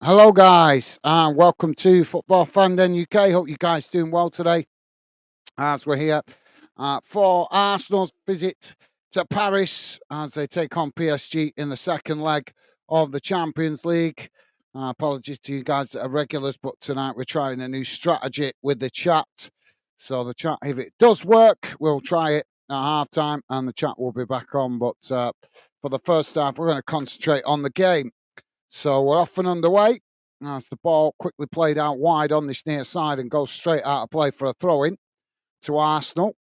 Hello, guys, and welcome to Football Fandom UK. Hope you guys doing well today. As we're here for Arsenal's visit to Paris as they take on PSG in the second leg of the Champions League. Apologies to you guys that are regulars, but tonight we're trying a new strategy with the chat. So the chat, if it does work, we'll try it at half time, and the chat will be back on. But for the first half, we're going to concentrate on the game. So we're off and underway as the ball quickly played out wide on this near side and goes straight out of play for a throw-in to Arsenal.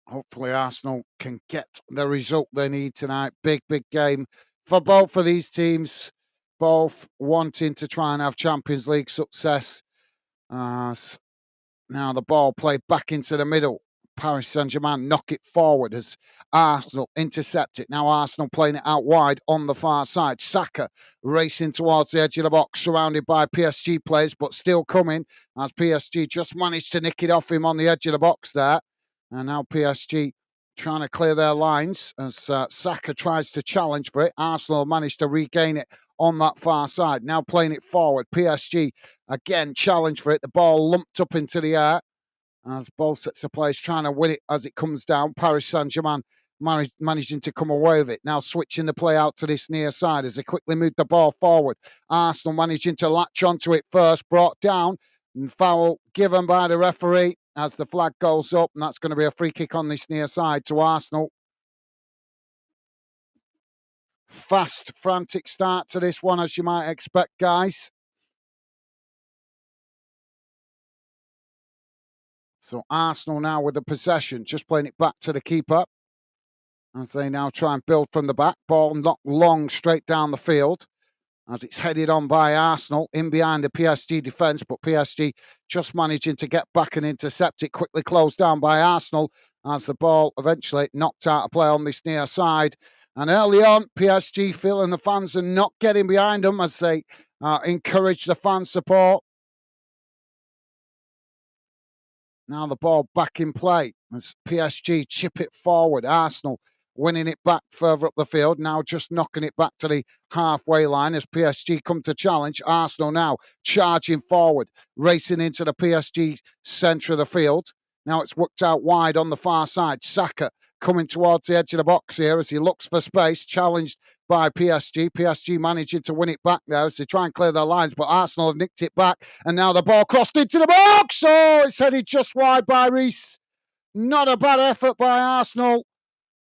Hopefully Arsenal can get the result they need tonight. Big game for both of these teams, both wanting to try and have Champions League success. As now the ball played back into the middle. Paris Saint-Germain knock it forward as Arsenal intercept it. Now Arsenal playing it out wide on the far side. Saka racing towards the edge of the box, surrounded by PSG players, but still coming as PSG just managed to nick it off him on the edge of the box there. And now PSG trying to clear their lines as Saka tries to challenge for it. Arsenal managed to regain it on that far side. Now playing it forward. PSG again challenge for it. The ball lumped up into the air as both sets of players trying to win it as it comes down. Paris Saint-Germain managing to come away with it. Now switching the play out to this near side as they quickly move the ball forward. Arsenal managing to latch onto it first, brought down, and foul given by the referee as the flag goes up, and that's going to be a free kick on this near side to Arsenal. Fast, frantic start to this one, as you might expect, guys. So Arsenal now with the possession, just playing it back to the keeper as they now try and build from the back. Ball not long straight down the field as it's headed on by Arsenal in behind the PSG defence, but PSG just managing to get back and intercept it, quickly closed down by Arsenal as the ball eventually knocked out of play on this near side. And early on, PSG feeling the fans are not getting behind them as they encourage the fan support. Now the ball back in play as PSG chip it forward. Arsenal winning it back further up the field. Now just knocking it back to the halfway line as PSG come to challenge. Arsenal now charging forward, racing into the PSG centre of the field. Now it's worked out wide on the far side. Saka coming towards the edge of the box here as he looks for space, challenged by PSG. PSG managing to win it back there as they try and clear their lines, but Arsenal have nicked it back, and now the ball crossed into the box. Oh, it's headed just wide by Reece. Not a bad effort by Arsenal.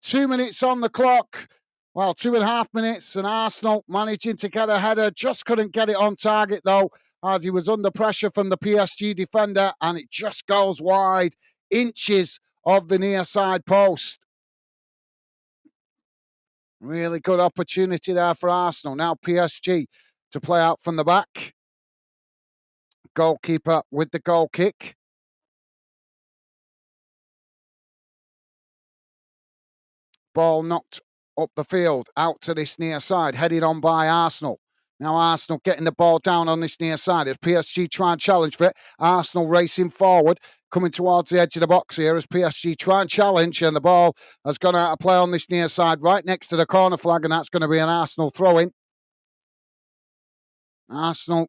2 minutes on the clock. Well, 2.5 minutes, and Arsenal managing to get a header. Just couldn't get it on target, though, as he was under pressure from the PSG defender, and it just goes wide, inches of the near side post. Really good opportunity there for Arsenal. Now PSG to play out from the back. Goalkeeper with the goal kick. Ball knocked up the field, out to this near side, headed on by Arsenal. Now Arsenal getting the ball down on this near side as PSG try and challenge for it. Arsenal racing forward, coming towards the edge of the box here as PSG try and challenge, and the ball has gone out of play on this near side right next to the corner flag, and that's going to be an Arsenal throw-in. Arsenal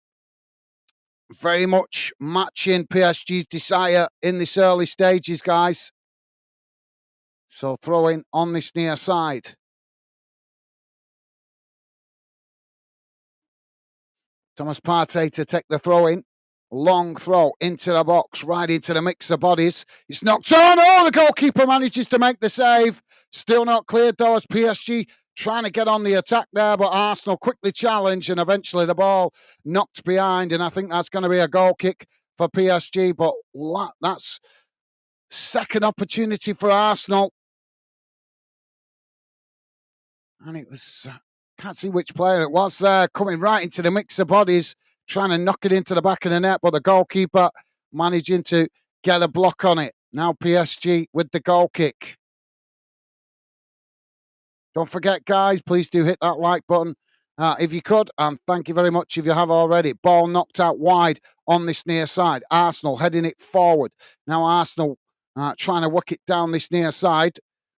very much matching PSG's desire in this early stages, guys. So throw-in on this near side. Thomas Partey to take the throw in. Long throw into the box, right into the mix of bodies. It's knocked on. Oh, the goalkeeper manages to make the save. Still not cleared though as PSG trying to get on the attack there, but Arsenal quickly challenge and eventually the ball knocked behind, and I think that's going to be a goal kick for PSG, but that's second opportunity for Arsenal. And it was... can't see which player it was there, coming right into the mix of bodies, trying to knock it into the back of the net, but the goalkeeper managing to get a block on it. Now PSG with the goal kick. Don't forget, guys, please do hit that like button if you could, and thank you very much if you have already. Ball knocked out wide on this near side. Arsenal heading it forward. Now Arsenal trying to work it down this near side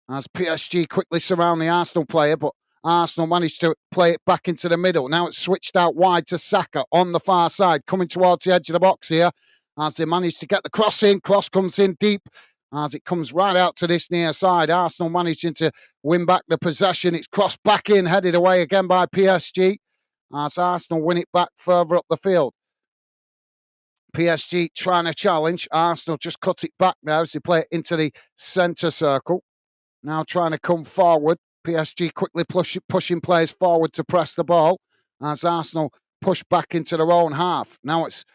as PSG quickly surround the Arsenal player, but Arsenal managed to play it back into the middle. Now it's switched out wide to Saka on the far side, coming towards the edge of the box here as they manage to get the cross in. Cross comes in deep as it comes right out to this near side. Arsenal managing to win back the possession. It's crossed back in, headed away again by PSG as Arsenal win it back further up the field. PSG trying to challenge. Arsenal just cut it back now as they play it into the centre circle. Now trying to come forward. PSG quickly pushing players forward to press the ball as Arsenal push back into their own half. Now it's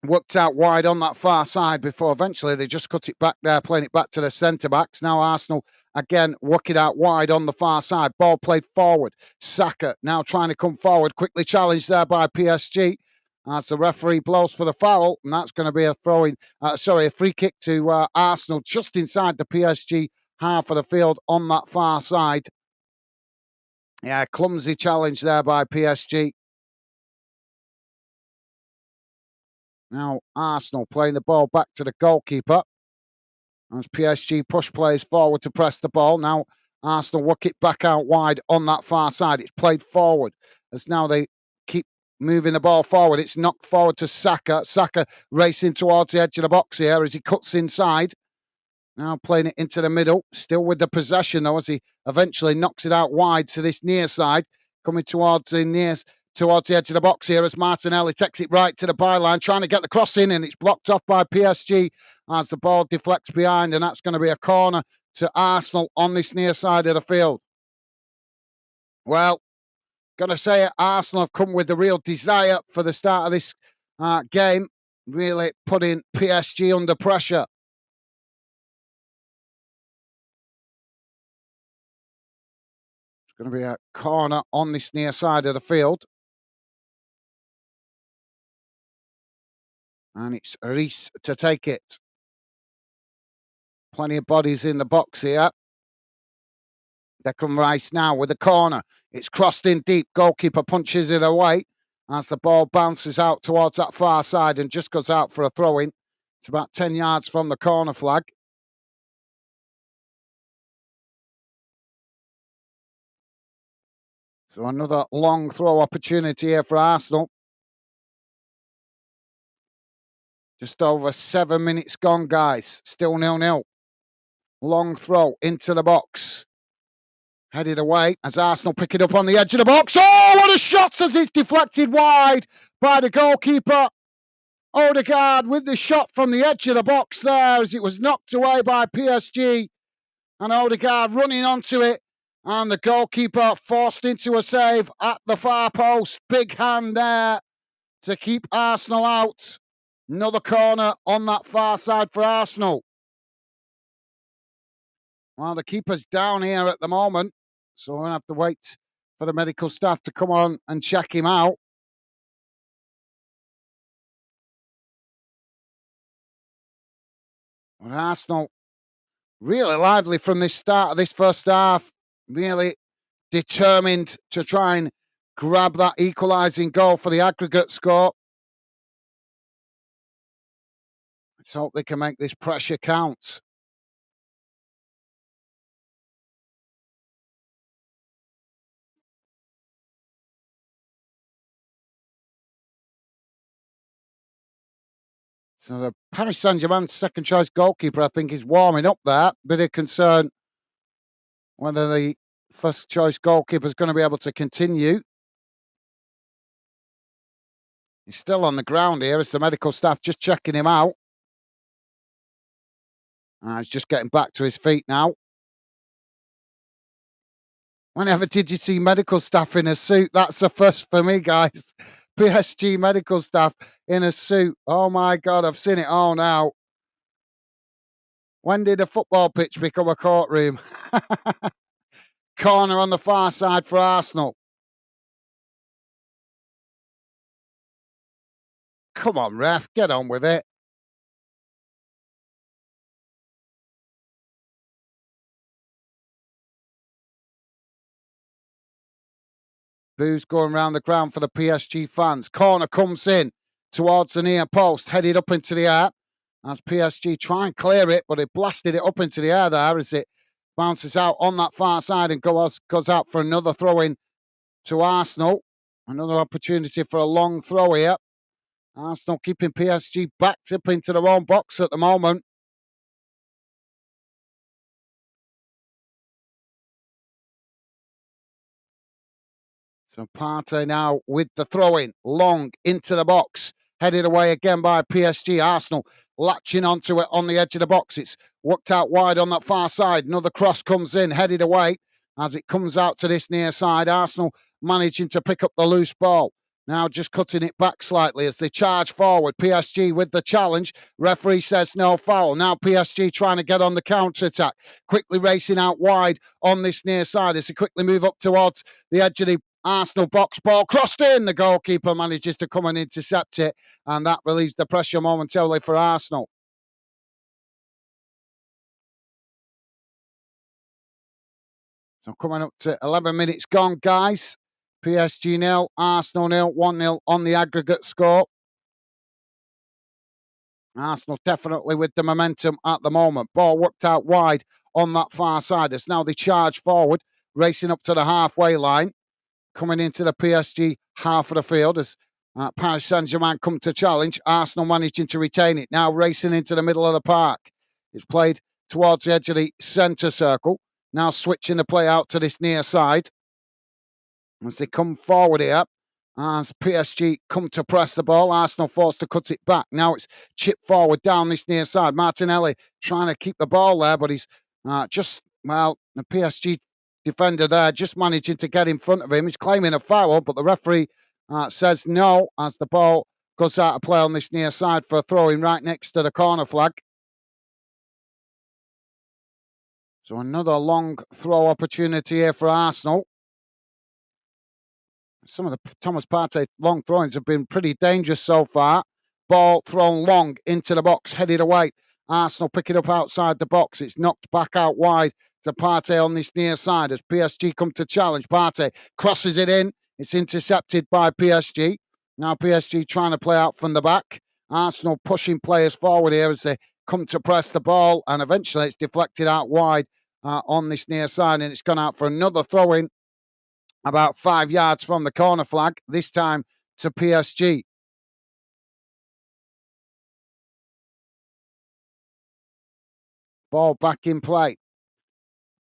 worked out wide on that far side before eventually they just cut it back there, playing it back to the centre-backs. Now Arsenal again working out wide on the far side. Ball played forward. Saka now trying to come forward. Quickly challenged there by PSG as the referee blows for the foul. And that's going to be a a free kick to Arsenal just inside the PSG half of the field on that far side. Yeah, clumsy challenge there by PSG. Now Arsenal playing the ball back to the goalkeeper as PSG push players forward to press the ball. Now Arsenal work it back out wide on that far side. It's played forward as now they keep moving the ball forward. It's knocked forward to Saka. Saka racing towards the edge of the box here as he cuts inside. Now playing it into the middle, still with the possession though, as he eventually knocks it out wide to this near side, coming towards the edge of the box here as Martinelli takes it right to the byline, trying to get the cross in, and it's blocked off by PSG as the ball deflects behind, and that's going to be a corner to Arsenal on this near side of the field. Well, got to say it, Arsenal have come with the real desire for the start of this game, really putting PSG under pressure. Going to be a corner on this near side of the field. And it's Reece to take it. Plenty of bodies in the box here. Declan Rice now with the corner. It's crossed in deep. Goalkeeper punches it away as the ball bounces out towards that far side and just goes out for a throw-in. It's about 10 yards from the corner flag. So another long throw opportunity here for Arsenal. Just over 7 minutes gone, guys. Still 0-0. Long throw into the box. Headed away as Arsenal pick it up on the edge of the box. Oh, what a shot as it's deflected wide by the goalkeeper. Odegaard with the shot from the edge of the box there as it was knocked away by PSG. And Odegaard running onto it. And the goalkeeper forced into a save at the far post. Big hand there to keep Arsenal out. Another corner on that far side for Arsenal. Well, the keeper's down here at the moment, so we're going to have to wait for the medical staff to come on and check him out. But Arsenal really lively from this start of this first half. Really determined to try and grab that equalising goal for the aggregate score. Let's hope they can make this pressure count. So the Paris Saint-Germain second choice goalkeeper, I think, is warming up there. Bit of concern whether the first choice goalkeeper is going to be able to continue. He's still on the ground here as the medical staff just checking him out. He's just getting back to his feet now. Whenever did you see medical staff in a suit? That's the first for me, guys. PSG medical staff in a suit. Oh my God, I've seen it all now. When did a football pitch become a courtroom? Corner on the far side for Arsenal. Come on, ref, get on with it. Boos going around the ground for the PSG fans. Corner comes in towards the near post, headed up into the air. As PSG try and clear it, but it blasted it up into the air there as it bounces out on that far side and goes out for another throw-in to Arsenal. Another opportunity for a long throw here. Arsenal keeping PSG backed up into their own box at the moment. So Partey now with the throw-in, long into the box, headed away again by PSG. Arsenal latching onto it on the edge of the box. It's worked out wide on that far side. Another cross comes in, headed away as it comes out to this near side. Arsenal managing to pick up the loose ball. Now just cutting it back slightly as they charge forward. PSG with the challenge. Referee says no foul. Now PSG trying to get on the counter-attack. Quickly racing out wide on this near side as they quickly move up towards the edge of the Arsenal box. Ball crossed in. The goalkeeper manages to come and intercept it, and that relieves the pressure momentarily for Arsenal. So coming up to 11 minutes gone, guys. PSG 0, Arsenal 0, 1-0 on the aggregate score. Arsenal definitely with the momentum at the moment. Ball worked out wide on that far side. As now they charge forward, racing up to the halfway line. Coming into the PSG half of the field as Paris Saint-Germain come to challenge. Arsenal managing to retain it. Now racing into the middle of the park. It's played towards the edge of the centre circle. Now switching the play out to this near side. As they come forward here, as PSG come to press the ball, Arsenal forced to cut it back. Now it's chipped forward down this near side. Martinelli trying to keep the ball there, but he's the PSG defender there just managing to get in front of him. He's claiming a foul, but the referee says no as the ball goes out of play on this near side for a throw-in right next to the corner flag. So another long throw opportunity here for Arsenal. Some of the Thomas Partey long throw-ins have been pretty dangerous so far. Ball thrown long into the box, headed away. Arsenal pick it up outside the box. It's knocked back out wide to Partey on this near side as PSG come to challenge. Partey crosses it in. It's intercepted by PSG. Now PSG trying to play out from the back. Arsenal pushing players forward here as they come to press the ball, and eventually it's deflected out wide on this near side, and it's gone out for another throw-in about 5 yards from the corner flag, this time to PSG. Ball back in play.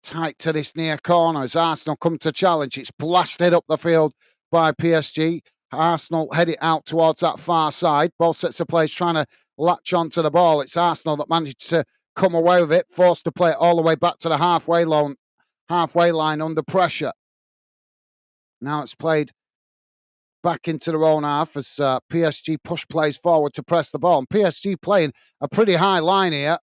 Tight to this near corner as Arsenal come to challenge. It's blasted up the field by PSG. Arsenal head it out towards that far side. Ball sets the place trying to latch onto the ball. It's Arsenal that managed to come away with it, forced to play it all the way back to the halfway line under pressure. Now it's played back into their own half as PSG push plays forward to press the ball. And PSG playing a pretty high line here.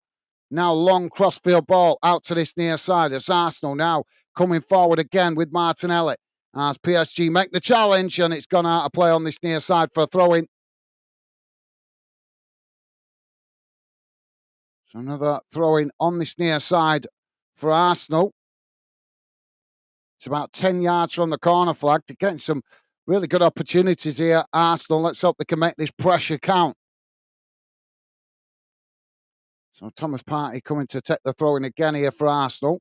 Now long crossfield ball out to this near side as Arsenal now coming forward again with Martinelli. As PSG make the challenge and it's gone out of play on this near side for a throw-in. So another throw-in on this near side for Arsenal. It's about 10 yards from the corner flag. They're getting some really good opportunities here, Arsenal. Let's hope they can make this pressure count. So Thomas Partey coming to take the throw-in again here for Arsenal.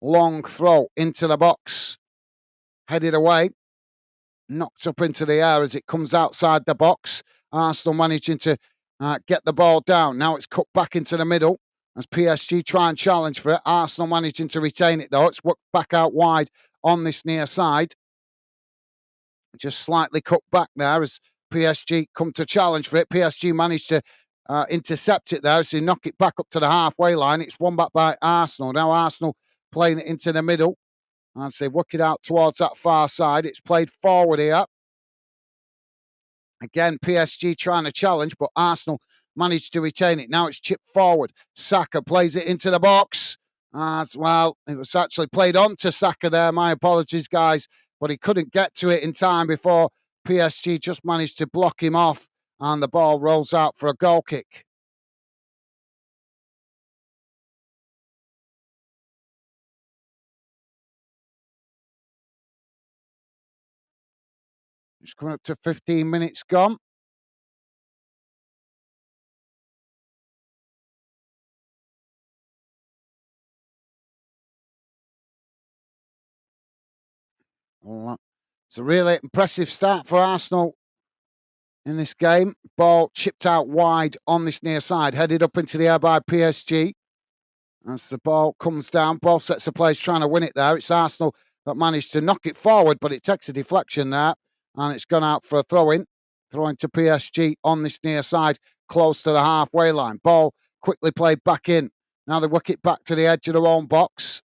Long throw into the box. Headed away. Knocked up into the air as it comes outside the box. Arsenal managing to get the ball down. Now it's cut back into the middle as PSG try and challenge for it. Arsenal managing to retain it though. It's worked back out wide on this near side. Just slightly cut back there as PSG come to challenge for it. PSG managed to intercept it there, so knock it back up to the halfway line. It's won back by Arsenal. Now Arsenal playing it into the middle. As they work it out towards that far side. It's played forward here. Again, PSG trying to challenge, but Arsenal managed to retain it. Now it's chipped forward. Saka plays it into the box. As well, it was actually played on to Saka there. My apologies, guys. But he couldn't get to it in time before PSG just managed to block him off. And the ball rolls out for a goal kick. It's coming up to 15 minutes gone. It's a really impressive start for Arsenal in this game. Ball chipped out wide on this near side, headed up into the air by PSG. As the ball comes down, ball sets a place trying to win it there. It's Arsenal that managed to knock it forward, but it takes a deflection there, and it's gone out for a throw-in. Throwing to PSG on this near side, close to the halfway line. Ball quickly played back in. Now they work it back to the edge of their own box.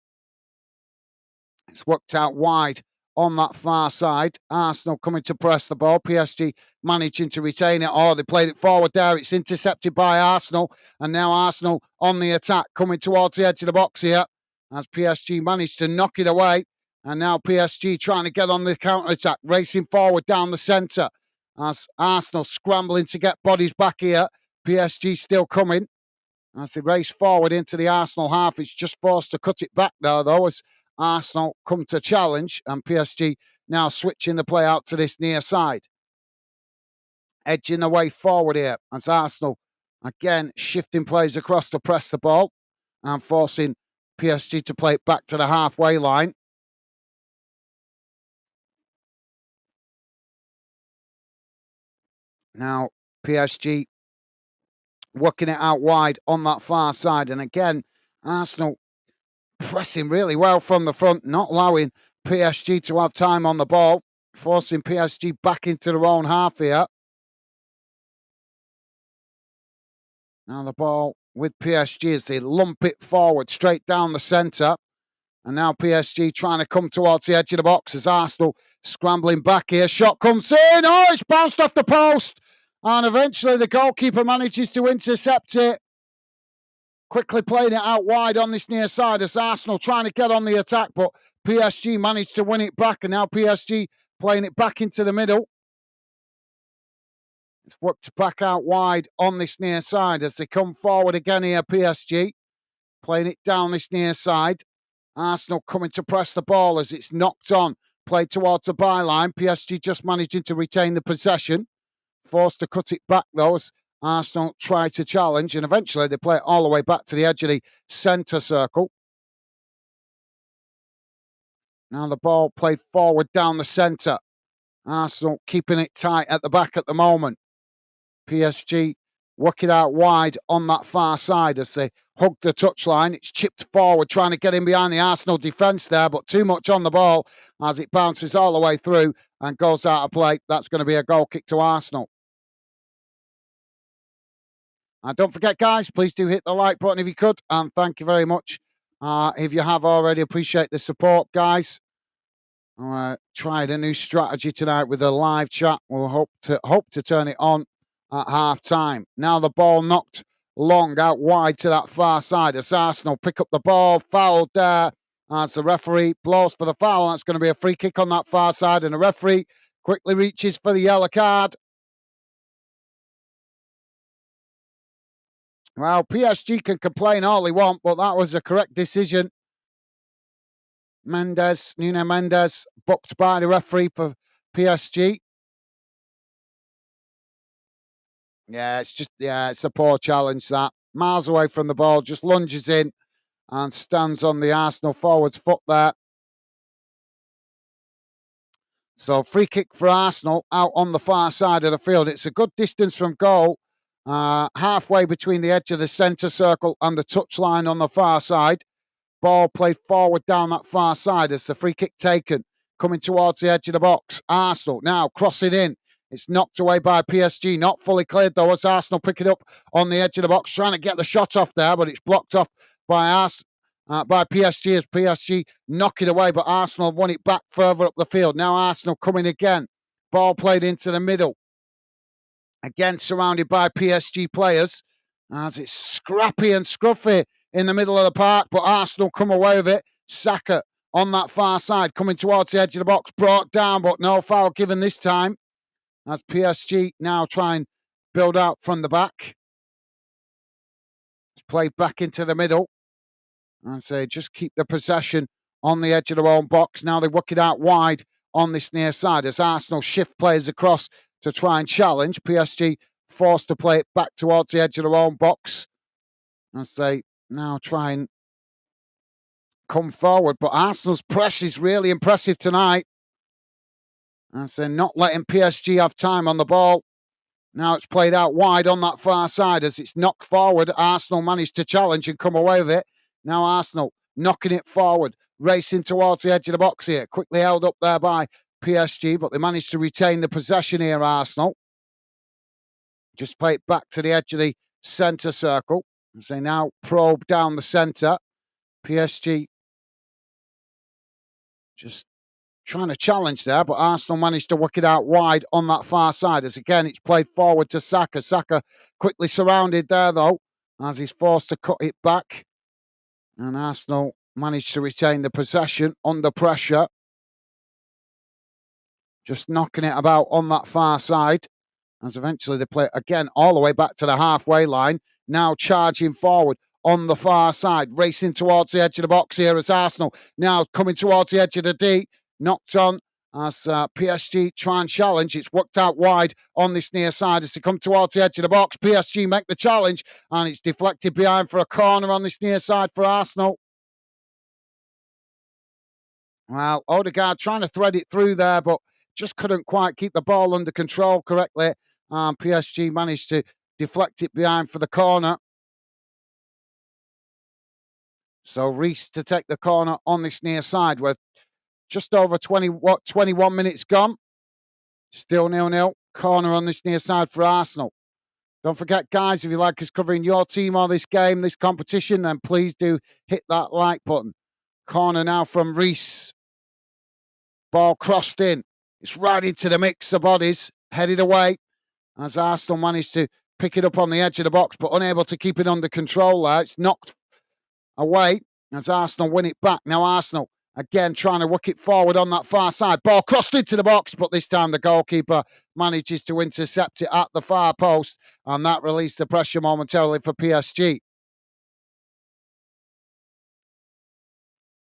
It's worked out wide on that far side. Arsenal coming to press the ball. PSG managing to retain it. Oh, they played it forward there. It's intercepted by Arsenal. And now Arsenal on the attack, coming towards the edge of the box here. As PSG managed to knock it away. And now PSG trying to get on the counter-attack, racing forward down the centre. As Arsenal scrambling to get bodies back here. PSG still coming. As they race forward into the Arsenal half, it's just forced to cut it back there, though, as Arsenal come to challenge, and PSG now switching the play out to this near side. Edging the way forward here as Arsenal, again, shifting plays across to press the ball and forcing PSG to play it back to the halfway line. Now, PSG working it out wide on that far side. And again, Arsenal pressing really well from the front, not allowing PSG to have time on the ball, forcing PSG back into their own half here. Now the ball with PSG as they lump it forward straight down the centre. And now PSG trying to come towards the edge of the box as Arsenal scrambling back here. Shot comes in. Oh, it's bounced off the post. And eventually the goalkeeper manages to intercept it. Quickly playing it out wide on this near side as Arsenal trying to get on the attack, but PSG managed to win it back, and now PSG playing it back into the middle. It's worked back out wide on this near side as they come forward again here, PSG. Playing it down this near side. Arsenal coming to press the ball as it's knocked on. Played towards the byline. PSG just managing to retain the possession. Forced to cut it back, though, as Arsenal try to challenge, and eventually they play it all the way back to the edge of the centre circle. Now the ball played forward down the centre. Arsenal keeping it tight at the back at the moment. PSG work it out wide on that far side as they hug the touchline. It's chipped forward, trying to get in behind the Arsenal defence there, but too much on the ball as it bounces all the way through and goes out of play. That's going to be a goal kick to Arsenal. And don't forget, guys, please do hit the like button if you could. And thank you very much. If you have already, appreciate the support, guys. Tried a new strategy tonight with a live chat. We'll hope to turn it on at half time. Now the ball knocked long out wide to that far side as Arsenal pick up the ball, fouled there as the referee blows for the foul. That's going to be a free kick on that far side, and the referee quickly reaches for the yellow card. Well, PSG can complain all they want, but that was a correct decision. Nuno Mendes, booked by the referee for PSG. Yeah, it's a poor challenge that. Miles away from the ball, just lunges in and stands on the Arsenal forward's foot there. So free kick for Arsenal out on the far side of the field. It's a good distance from goal, halfway between the edge of the centre circle and the touchline on the far side. Ball played forward down that far side as the free kick taken, coming towards the edge of the box. Arsenal now crossing in. It's knocked away by PSG, not fully cleared though, as Arsenal pick it up on the edge of the box, trying to get the shot off there, but it's blocked off by PSG as PSG knock it away, but Arsenal won it back further up the field. Now Arsenal coming again. Ball played into the middle. Again surrounded by PSG players as it's scrappy and scruffy in the middle of the park, but Arsenal come away with it. Saka on that far side, coming towards the edge of the box, brought down, but no foul given this time. As PSG now try and build out from the back. It's played back into the middle. And say just keep the possession on the edge of their own box. Now they work it out wide on this near side as Arsenal shift players across to try and challenge. PSG forced to play it back towards the edge of their own box. As they now try and come forward. But Arsenal's press is really impressive tonight. And so not letting PSG have time on the ball. Now it's played out wide on that far side as it's knocked forward. Arsenal managed to challenge and come away with it. Now Arsenal knocking it forward, racing towards the edge of the box here. Quickly held up there by PSG, but they managed to retain the possession here, Arsenal. Just play it back to the edge of the centre circle. As they now probe down the centre. PSG just trying to challenge there, but Arsenal managed to work it out wide on that far side. As again, it's played forward to Saka. Saka quickly surrounded there, though, as he's forced to cut it back. And Arsenal managed to retain the possession under pressure. Just knocking it about on that far side. As eventually they play again all the way back to the halfway line. Now charging forward on the far side, racing towards the edge of the box here as Arsenal now coming towards the edge of the D. Knocked on as PSG try and challenge. It's worked out wide on this near side as they come towards the edge of the box. PSG make the challenge and it's deflected behind for a corner on this near side for Arsenal. Well, Odegaard trying to thread it through there, but just couldn't quite keep the ball under control correctly. PSG managed to deflect it behind for the corner. So Reece to take the corner on this near side. We're just over 21 minutes gone. Still 0-0. Corner on this near side for Arsenal. Don't forget, guys, if you like us covering your team or this game, this competition, then please do hit that like button. Corner now from Reece. Ball crossed in. It's right into the mix of bodies. Headed away as Arsenal managed to pick it up on the edge of the box, but unable to keep it under control there. It's knocked away as Arsenal win it back. Now Arsenal again trying to work it forward on that far side. Ball crossed into the box, but this time the goalkeeper manages to intercept it at the far post, and that released the pressure momentarily for PSG.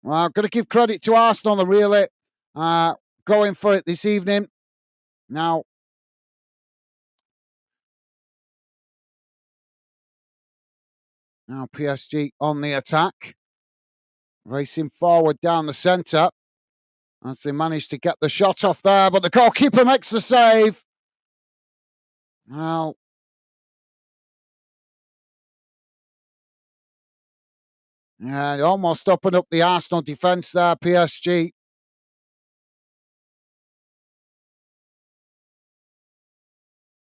Well, I'm going to give credit to Arsenal and really going for it this evening. Now PSG on the attack. Racing forward down the centre as they manage to get the shot off there, but the goalkeeper makes the save. Well, yeah, almost opened up the Arsenal defence there, PSG.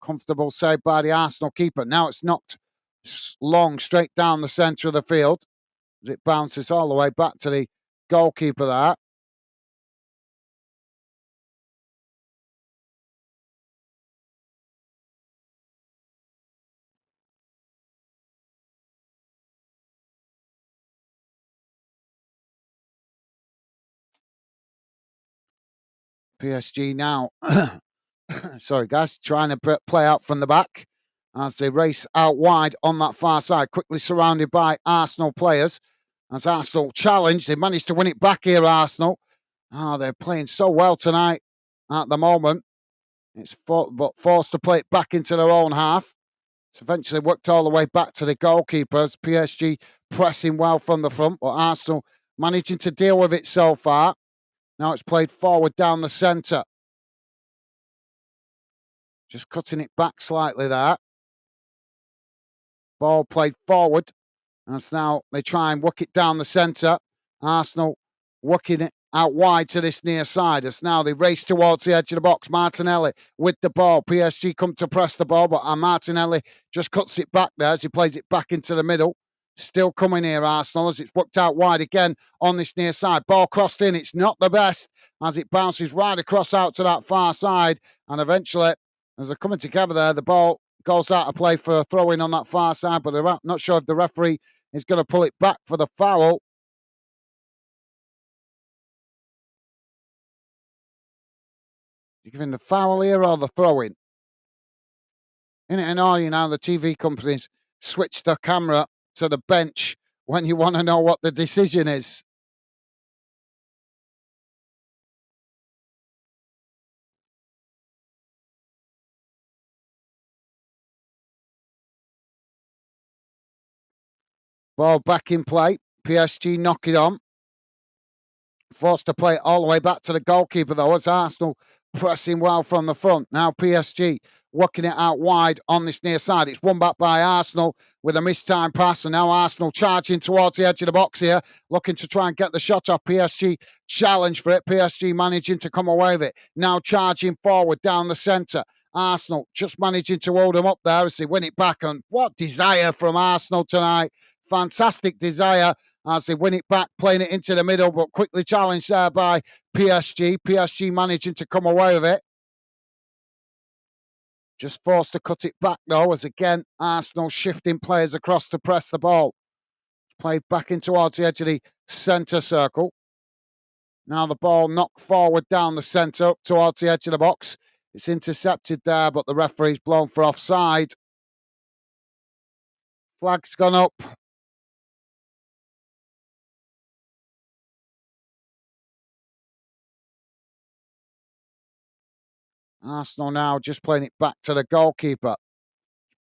Comfortable save by the Arsenal keeper. Now it's knocked long straight down the centre of the field. It bounces all the way back to the goalkeeper there. PSG now, sorry guys, trying to play out from the back as they race out wide on that far side, quickly surrounded by Arsenal players. As Arsenal challenge, they managed to win it back here, Arsenal. They're playing so well tonight at the moment. It's but forced to play it back into their own half. It's eventually worked all the way back to the goalkeepers. PSG pressing well from the front, but Arsenal managing to deal with it so far. Now it's played forward down the centre. Just cutting it back slightly there. Ball played forward. As now they try and work it down the centre. Arsenal working it out wide to this near side. As now they race towards the edge of the box. Martinelli with the ball. PSG come to press the ball, but Martinelli just cuts it back there as he plays it back into the middle. Still coming here, Arsenal, as it's worked out wide again on this near side. Ball crossed in. It's not the best as it bounces right across out to that far side. And eventually, as they're coming together there, the ball goes out of play for a throw-in on that far side, but they're not sure if the referee is going to pull it back for the foul. You giving the foul here or the throw-in? Isn't it annoying how the TV companies switch the camera to the bench when you want to know what the decision is? Ball back in play. PSG knock it on. Forced to play it all the way back to the goalkeeper, though, as Arsenal pressing well from the front. Now PSG working it out wide on this near side. It's won back by Arsenal with a mistimed pass, and now Arsenal charging towards the edge of the box here, looking to try and get the shot off. PSG challenge for it. PSG managing to come away with it. Now charging forward down the centre. Arsenal just managing to hold them up there as they win it back. And what desire from Arsenal tonight. Fantastic desire as they win it back, playing it into the middle, but quickly challenged there by PSG. PSG managing to come away with it. Just forced to cut it back, though, as again, Arsenal shifting players across to press the ball. Played back in towards the edge of the centre circle. Now the ball knocked forward down the centre up towards the edge of the box. It's intercepted there, but the referee's blown for offside. Flag's gone up. Arsenal now just playing it back to the goalkeeper.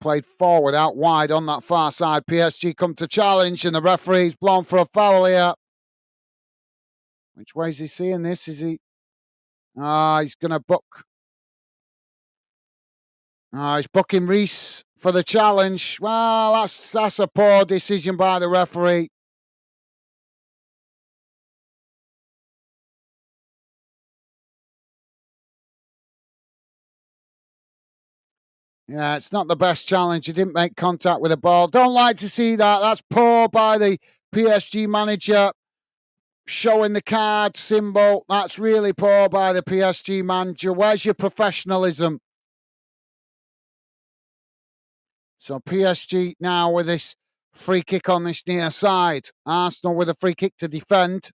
Played forward out wide on that far side. PSG come to challenge, and the referee's blown for a foul here. Which way is he seeing this? Is he? He's going to book. He's booking Reese for the challenge. Well, that's a poor decision by the referee. Yeah, it's not the best challenge. He didn't make contact with the ball. Don't like to see that. That's poor by the PSG manager. Showing the card symbol. That's really poor by the PSG manager. Where's your professionalism? So PSG now with this free kick on this near side. Arsenal with a free kick to defend.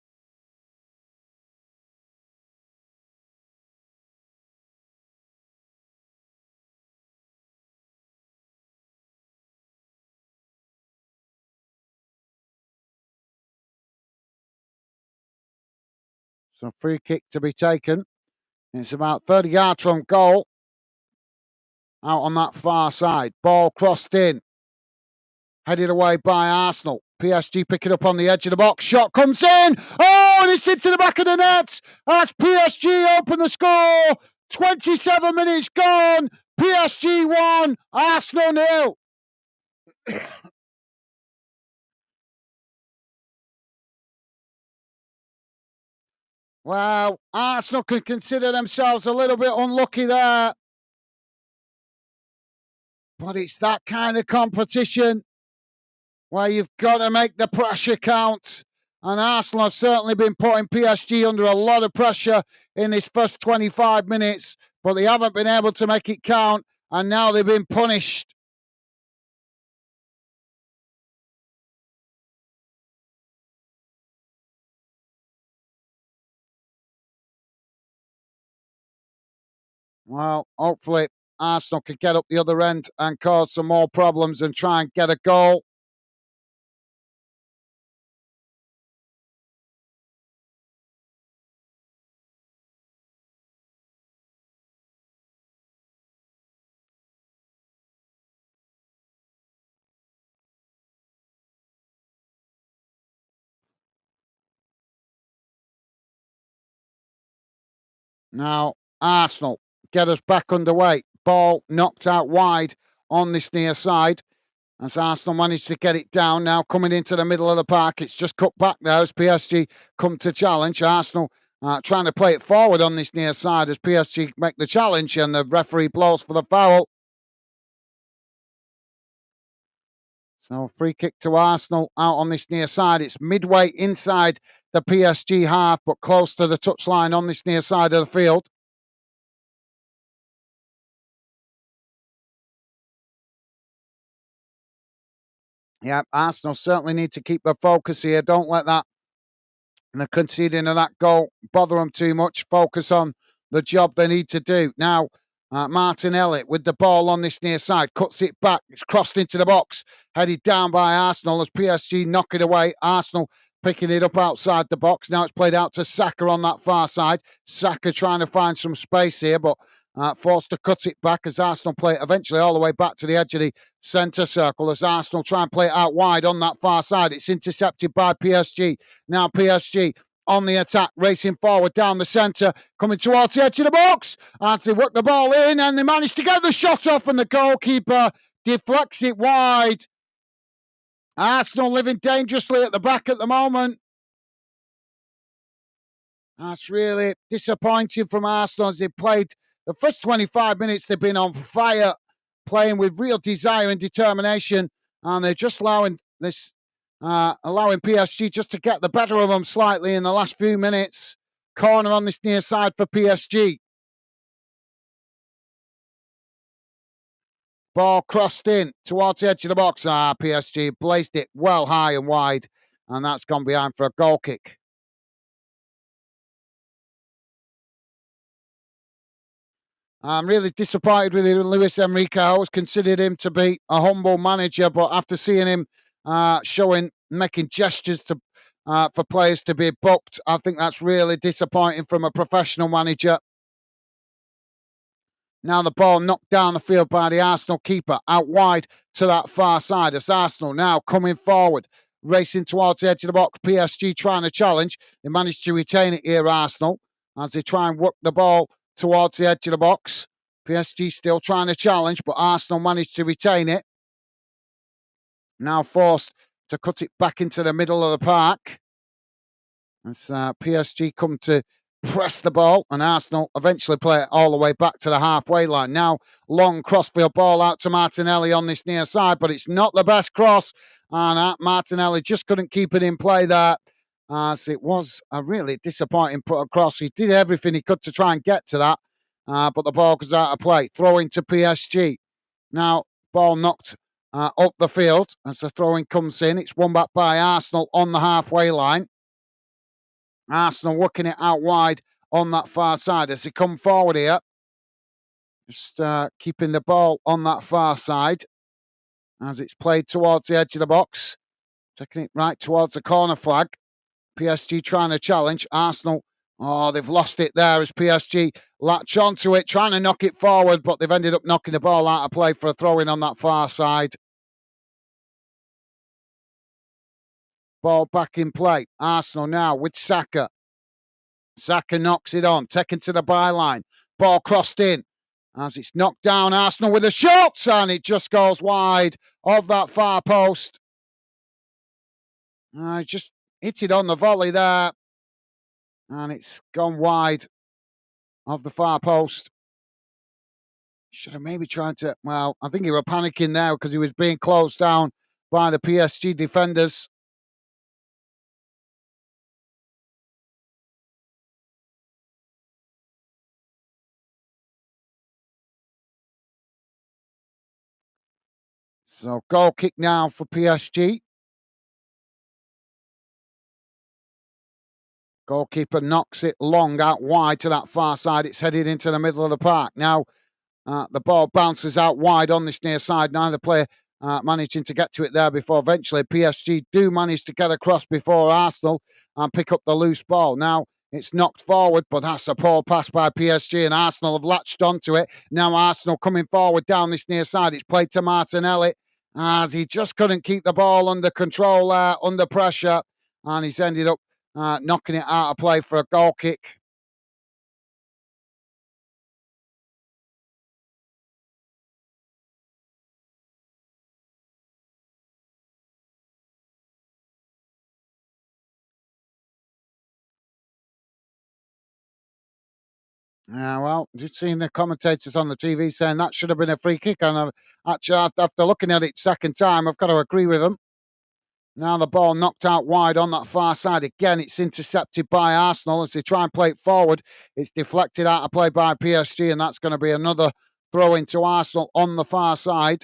So free kick to be taken. It's about 30 yards from goal. Out on that far side. Ball crossed in. Headed away by Arsenal. PSG picking up on the edge of the box. Shot comes in. Oh, and it's into the back of the net. That's PSG open the score. 27 minutes gone. PSG 1, Arsenal 0. Well, Arsenal can consider themselves a little bit unlucky there. But it's that kind of competition where you've got to make the pressure count. And Arsenal have certainly been putting PSG under a lot of pressure in this first 25 minutes, but they haven't been able to make it count, and now they've been punished. Well, hopefully Arsenal can get up the other end and cause some more problems and try and get a goal. Now, Arsenal get us back underway. Ball knocked out wide on this near side. As Arsenal managed to get it down, now coming into the middle of the park. It's just cut back now as PSG come to challenge. Arsenal trying to play it forward on this near side as PSG make the challenge, and the referee blows for the foul. So free kick to Arsenal out on this near side. It's midway inside the PSG half, but close to the touchline on this near side of the field. Yeah, Arsenal certainly need to keep their focus here. Don't let that and the conceding of that goal bother them too much. Focus on the job they need to do. Now, Martinelli with the ball on this near side, cuts it back. It's crossed into the box, headed down by Arsenal as PSG knock it away. Arsenal picking it up outside the box. Now it's played out to Saka on that far side. Saka trying to find some space here, but forced to cut it back as Arsenal play it eventually all the way back to the edge of the centre circle as Arsenal try and play it out wide on that far side. It's intercepted by PSG. Now PSG on the attack, racing forward down the centre, coming towards the edge of the box as they work the ball in, and they manage to get the shot off, and the goalkeeper deflects it wide. Arsenal living dangerously at the back at the moment. That's really disappointing from Arsenal as they played the first 25 minutes. They've been on fire, playing with real desire and determination, and they're just allowing PSG just to get the better of them slightly in the last few minutes. Corner on this near side for PSG. Ball crossed in towards the edge of the box. PSG blazed it well high and wide, and that's gone behind for a goal kick. I'm really disappointed with Luis Enrique. I always considered him to be a humble manager, but after seeing him making gestures to for players to be booked, I think that's really disappointing from a professional manager. Now the ball knocked down the field by the Arsenal keeper, out wide to that far side. As Arsenal now coming forward, racing towards the edge of the box. PSG trying to challenge. They managed to retain it here, Arsenal, as they try and work the ball towards the edge of the box. PSG still trying to challenge, but Arsenal managed to retain it. Now forced to cut it back into the middle of the park. As PSG come to press the ball, and Arsenal eventually play it all the way back to the halfway line. Now, long crossfield ball out to Martinelli on this near side, but it's not the best cross, and Martinelli just couldn't keep it in play there, as it was a really disappointing put across. He did everything he could to try and get to that, but the ball goes out of play. Throwing to PSG. Now, ball knocked up the field as the throwing comes in. It's won back by Arsenal on the halfway line. Arsenal working it out wide on that far side as they come forward here. Just keeping the ball on that far side as it's played towards the edge of the box. Taking it right towards the corner flag. PSG trying to challenge. Arsenal, they've lost it there as PSG latch onto it, trying to knock it forward, but they've ended up knocking the ball out of play for a throw-in on that far side. Ball back in play. Arsenal now with Saka. Saka knocks it on, taken to the byline. Ball crossed in as it's knocked down. Arsenal with a shot, and it just goes wide of that far post. Just hit it on the volley there, and it's gone wide of the far post. Should have maybe tried to. Well, I think he was panicking there because he was being closed down by the PSG defenders. So goal kick now for PSG. Goalkeeper knocks it long out wide to that far side. It's headed into the middle of the park. Now the ball bounces out wide on this near side. Neither player managing to get to it there before eventually PSG do manage to get across before Arsenal and pick up the loose ball. Now it's knocked forward, but that's a poor pass by PSG, and Arsenal have latched onto it. Now Arsenal coming forward down this near side. It's played to Martinelli as he just couldn't keep the ball under control there, under pressure, and he's ended up knocking it out of play for a goal kick. Yeah, well, just seeing the commentators on the TV saying that should have been a free kick, and actually, after looking at it second time, I've got to agree with them. Now the ball knocked out wide on that far side. Again, it's intercepted by Arsenal as they try and play it forward. It's deflected out of play by PSG, and that's going to be another throw into Arsenal on the far side.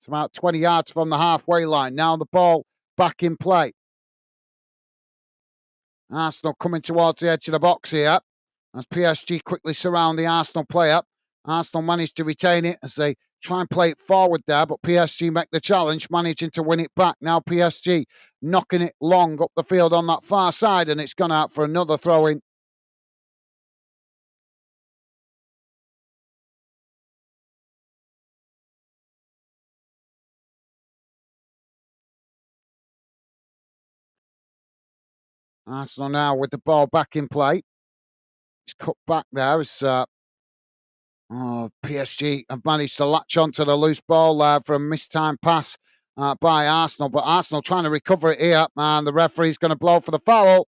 It's about 20 yards from the halfway line. Now the ball back in play. Arsenal coming towards the edge of the box here as PSG quickly surround the Arsenal player. Arsenal managed to retain it as they try and play it forward there, but PSG make the challenge, managing to win it back. Now PSG knocking it long up the field on that far side, and it's gone out for another throw-in. Arsenal now with the ball back in play. It's cut back there as PSG have managed to latch onto the loose ball there for a mistimed pass by Arsenal. But Arsenal trying to recover it here, and the referee's going to blow for the foul.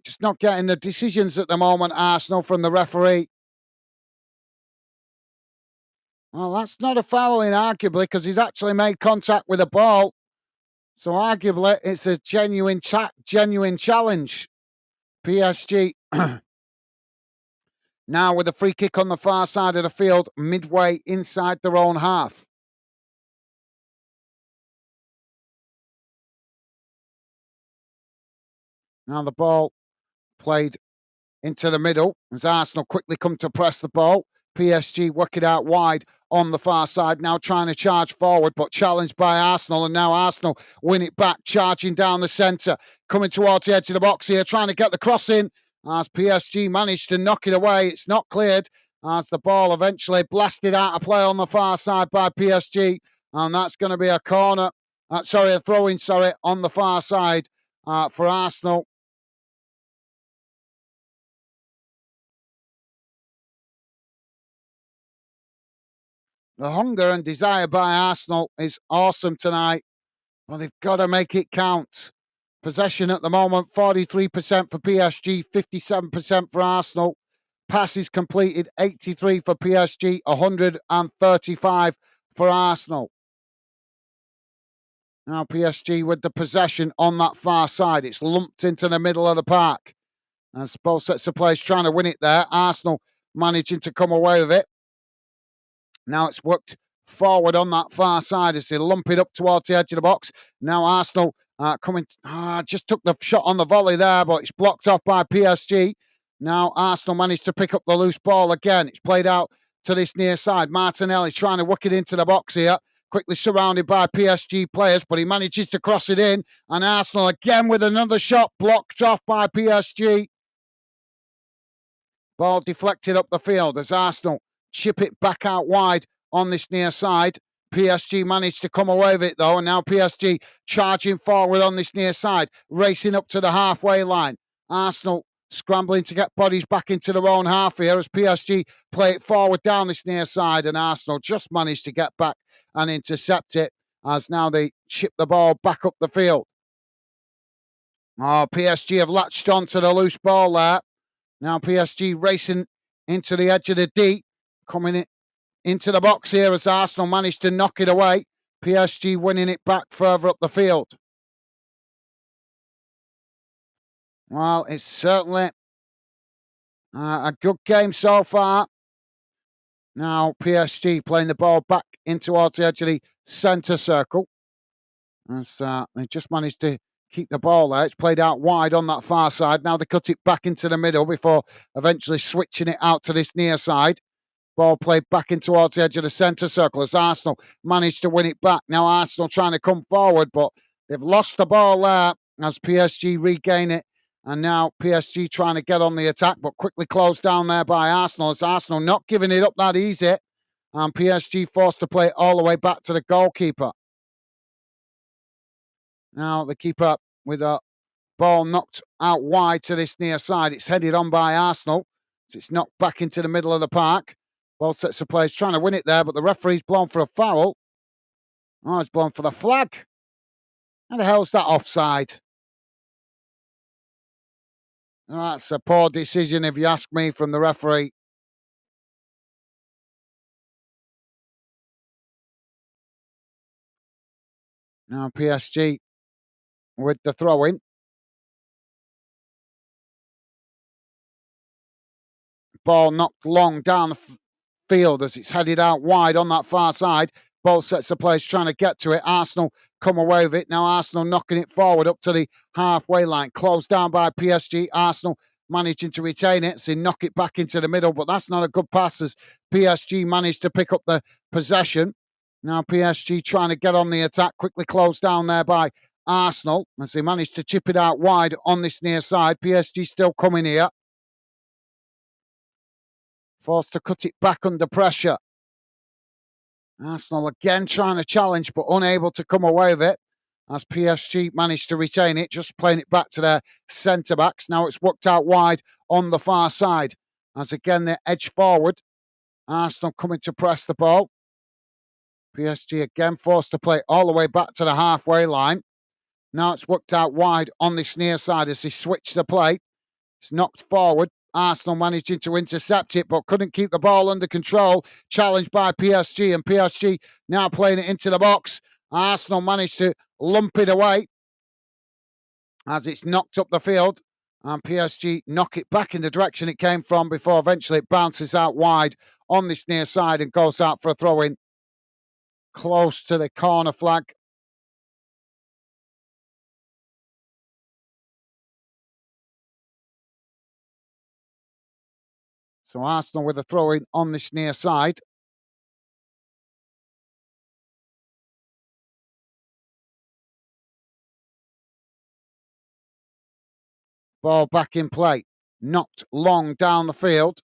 Just not getting the decisions at the moment, Arsenal, from the referee. Well, that's not a fouling, arguably, because he's actually made contact with the ball. So arguably, it's a genuine challenge. PSG now with a free kick on the far side of the field, midway inside their own half. Now the ball played into the middle as Arsenal quickly come to press the ball. PSG work it out wide on the far side, now trying to charge forward, but challenged by Arsenal, and now Arsenal win it back, charging down the centre, coming towards the edge of the box here, trying to get the cross in, as PSG managed to knock it away. It's not cleared, as the ball eventually blasted out of play on the far side by PSG, and that's going to be a corner, a throw-in, on the far side for Arsenal. The hunger and desire by Arsenal is awesome tonight. Well, they've got to make it count. Possession at the moment, 43% for PSG, 57% for Arsenal. Passes completed, 83 for PSG, 135 for Arsenal. Now PSG with the possession on that far side. It's lumped into the middle of the park. As both sets of players trying to win it there. Arsenal managing to come away with it. Now it's worked forward on that far side as they lump it up towards the edge of the box. Now Arsenal coming, just took the shot on the volley there, but it's blocked off by PSG. Now Arsenal managed to pick up the loose ball again. It's played out to this near side. Martinelli trying to work it into the box here. Quickly surrounded by PSG players, but he manages to cross it in. And Arsenal again with another shot blocked off by PSG. Ball deflected up the field as Arsenal chip it back out wide on this near side. PSG managed to come away with it though, and now PSG charging forward on this near side, racing up to the halfway line. Arsenal scrambling to get bodies back into their own half here as PSG play it forward down this near side, and Arsenal just managed to get back and intercept it as now they chip the ball back up the field. PSG have latched onto the loose ball there. Now PSG racing into the edge of the D, coming into the box here as Arsenal managed to knock it away. PSG winning it back further up the field. Well, it's certainly a good game so far. Now PSG playing the ball back in towards the edge of the centre circle. As they just managed to keep the ball there. It's played out wide on that far side. Now they cut it back into the middle before eventually switching it out to this near side. Ball played back in towards the edge of the centre circle as Arsenal managed to win it back. Now Arsenal trying to come forward, but they've lost the ball there as PSG regain it. And now PSG trying to get on the attack, but quickly closed down there by Arsenal as Arsenal not giving it up that easy. And PSG forced to play it all the way back to the goalkeeper. Now the keeper with a ball knocked out wide to this near side. It's headed on by Arsenal. So it's knocked back into the middle of the park. Both sets of players trying to win it there, but the referee's blown for a foul. Oh, it's blown for the flag. How the hell's that offside? That's a poor decision, if you ask me, from the referee. Now PSG with the throw-in. Ball knocked long down the field as it's headed out wide on that far side. Both sets of players trying to get to it. Arsenal come away with it. Now Arsenal knocking it forward up to the halfway line. Closed down by PSG. Arsenal managing to retain it. So knock it back into the middle, but that's not a good pass as PSG managed to pick up the possession. Now PSG trying to get on the attack. Quickly closed down there by Arsenal as they managed to chip it out wide on this near side. PSG still coming here. Forced to cut it back under pressure. Arsenal again trying to challenge, but unable to come away with it. as PSG managed to retain it, just playing it back to their centre-backs. Now it's worked out wide on the far side, as again they edge forward. Arsenal coming to press the ball. PSG again forced to play all the way back to the halfway line. Now it's worked out wide on this near side as they switch the play. It's knocked forward. Arsenal managing to intercept it, but couldn't keep the ball under control. Challenged by PSG, and PSG now playing it into the box. Arsenal managed to lump it away as it's knocked up the field, and PSG knock it back in the direction it came from before eventually it bounces out wide on this near side and goes out for a throw-in close to the corner flag. So Arsenal with a throw-in on this near side. Ball back in play. Knocked long down the field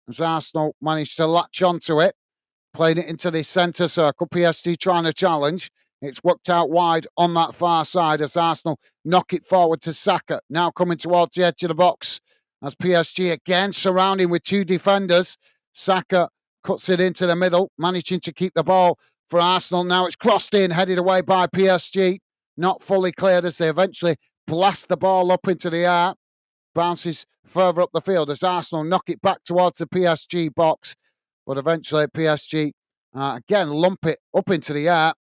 as Arsenal managed to latch onto it. Playing it into the centre circle. PSG trying to challenge. It's worked out wide on that far side as Arsenal knock it forward to Saka. Now coming towards the edge of the box as PSG again surrounding with two defenders. Saka cuts it into the middle, managing to keep the ball for Arsenal. Now it's crossed in, headed away by PSG. Not fully cleared as they eventually blast the ball up into the air. Bounces further up the field as Arsenal knock it back towards the PSG box. But eventually PSG again lump it up into the air.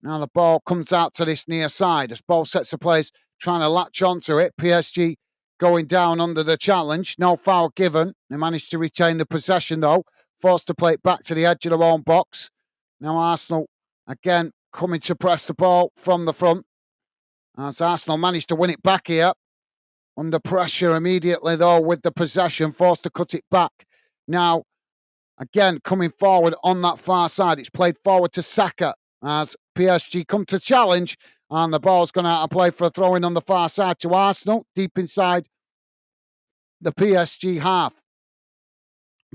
Now the ball comes out to this near side as ball sets the players trying to latch onto it. PSG going down under the challenge. No foul given. They managed to retain the possession though. Forced to play it back to the edge of their own box. Now Arsenal again coming to press the ball from the front. As Arsenal managed to win it back here. Under pressure immediately though with the possession. Forced to cut it back. Now again coming forward on that far side. It's played forward to Saka as PSG come to challenge, and the ball's gone out of play for a throw-in on the far side to Arsenal, deep inside the PSG half.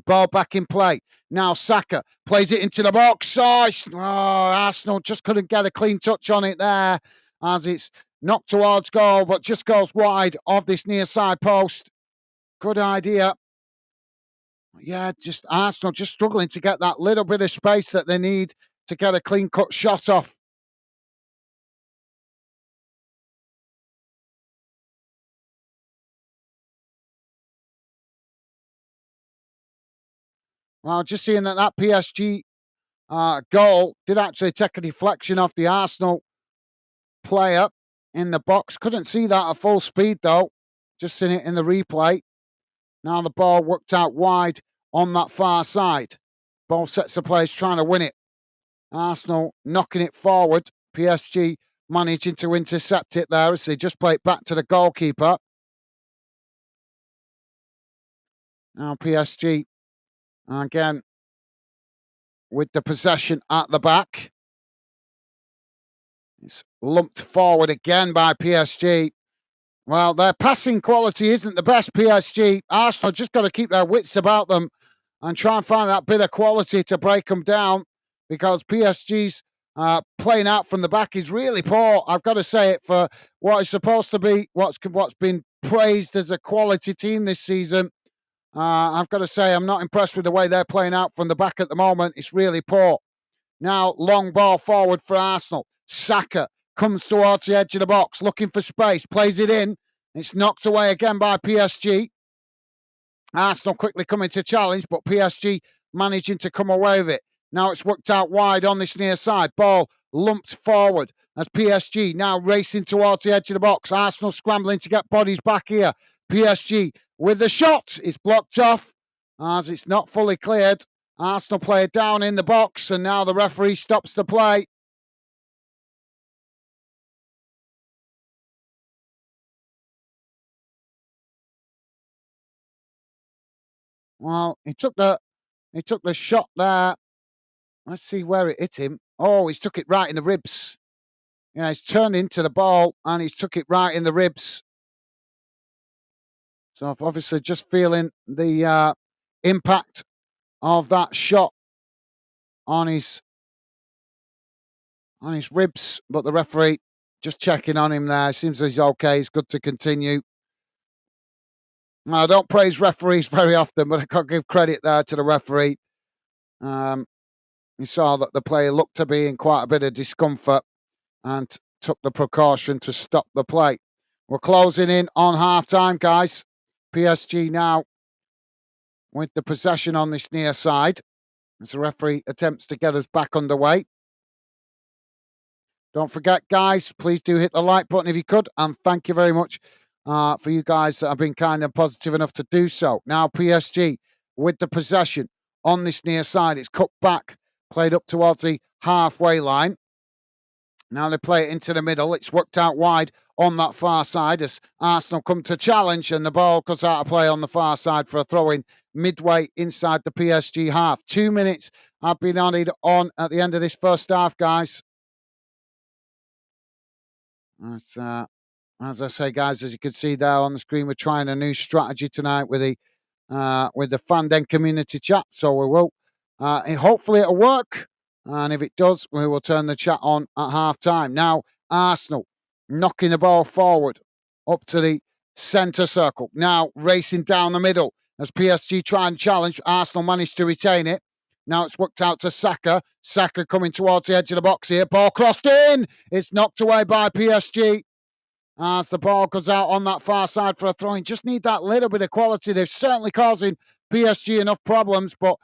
Ball back in play. Now Saka plays it into the box. Arsenal just couldn't get a clean touch on it there as it's knocked towards goal, but just goes wide of this near side post. Good idea. Yeah, just Arsenal just struggling to get that little bit of space that they need to get a clean-cut shot off. Well, just seeing that PSG goal did actually take a deflection off the Arsenal player in the box. Couldn't see that at full speed, though. Just seeing it in the replay. Now the ball worked out wide on that far side. Ball sets the players trying to win it. Arsenal knocking it forward. PSG managing to intercept it there as they just play it back to the goalkeeper. Now PSG again with the possession at the back. It's lumped forward again by PSG. Well, their passing quality isn't the best, PSG. Arsenal just got to keep their wits about them and try and find that bit of quality to break them down because PSG's playing out from the back is really poor. I've got to say it for what is supposed to be what's been praised as a quality team this season. I've got to say I'm not impressed with the way they're playing out from the back at the moment. It's really poor. Now, long ball forward for Arsenal. Saka comes towards the edge of the box, looking for space, plays it in. It's knocked away again by PSG. Arsenal quickly coming to challenge, but PSG managing to come away with it. Now it's worked out wide on this near side. Ball lumped forward as PSG now racing towards the edge of the box. Arsenal scrambling to get bodies back here. PSG with the shot. It's blocked off as it's not fully cleared. Arsenal player down in the box, and now the referee stops the play. Well, he took the shot there. Let's see where it hit him. Oh, he's took it right in the ribs. Yeah, he's turned into the ball and he's took it right in the ribs. So obviously just feeling the impact of that shot on his on his ribs, but the referee just checking on him there. Seems he's okay. He's good to continue. I don't praise referees very often, but I can't give credit there to the referee. You saw that the player looked to be in quite a bit of discomfort and took the precaution to stop the play. We're closing in on half-time, guys. PSG now with the possession on this near side as the referee attempts to get us back underway. Don't forget, guys, please do hit the like button if you could, and thank you very much for you guys that have been kind and positive enough to do so. Now PSG with the possession on this near side. It's cut back, played up towards the halfway line. Now they play it into the middle. It's worked out wide on that far side as Arsenal come to challenge, and the ball goes out of play on the far side for a throw-in midway inside the PSG half. 2 minutes have been added on at the end of this first half, guys. As I say, guys, as you can see there on the screen, we're trying a new strategy tonight with the fan den community chat. So we will, hopefully it'll work. And if it does, we will turn the chat on at half time. Now, Arsenal knocking the ball forward up to the centre circle. Now, racing down the middle as PSG try and challenge. Arsenal managed to retain it. Now it's worked out to Saka. Saka coming towards the edge of the box here. Ball crossed in. It's knocked away by PSG as the ball goes out on that far side for a throw-in. Just need that little bit of quality. They're certainly causing PSG enough problems, but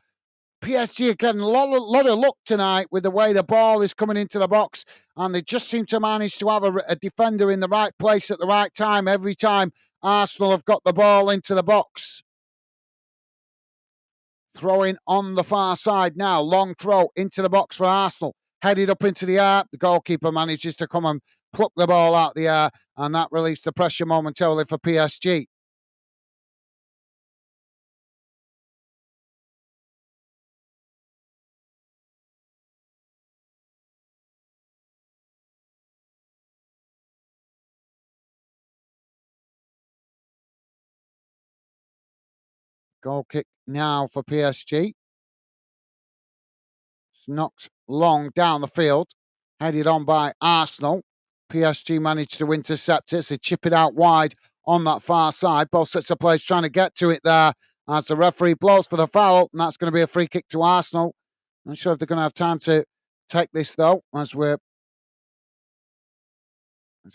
PSG are getting a lot of luck tonight with the way the ball is coming into the box, and they just seem to manage to have a defender in the right place at the right time every time Arsenal have got the ball into the box. Throwing on the far side now. Long throw into the box for Arsenal. Headed up into the air. The goalkeeper manages to come and pluck the ball out the air, and that released the pressure momentarily for PSG. Goal kick now for PSG. It's knocked long down the field. Headed on by Arsenal. PSG managed to intercept it. So they chip it out wide on that far side. Both sets of players trying to get to it there as the referee blows for the foul. And that's going to be a free kick to Arsenal. Not sure if they're going to have time to take this, though, as the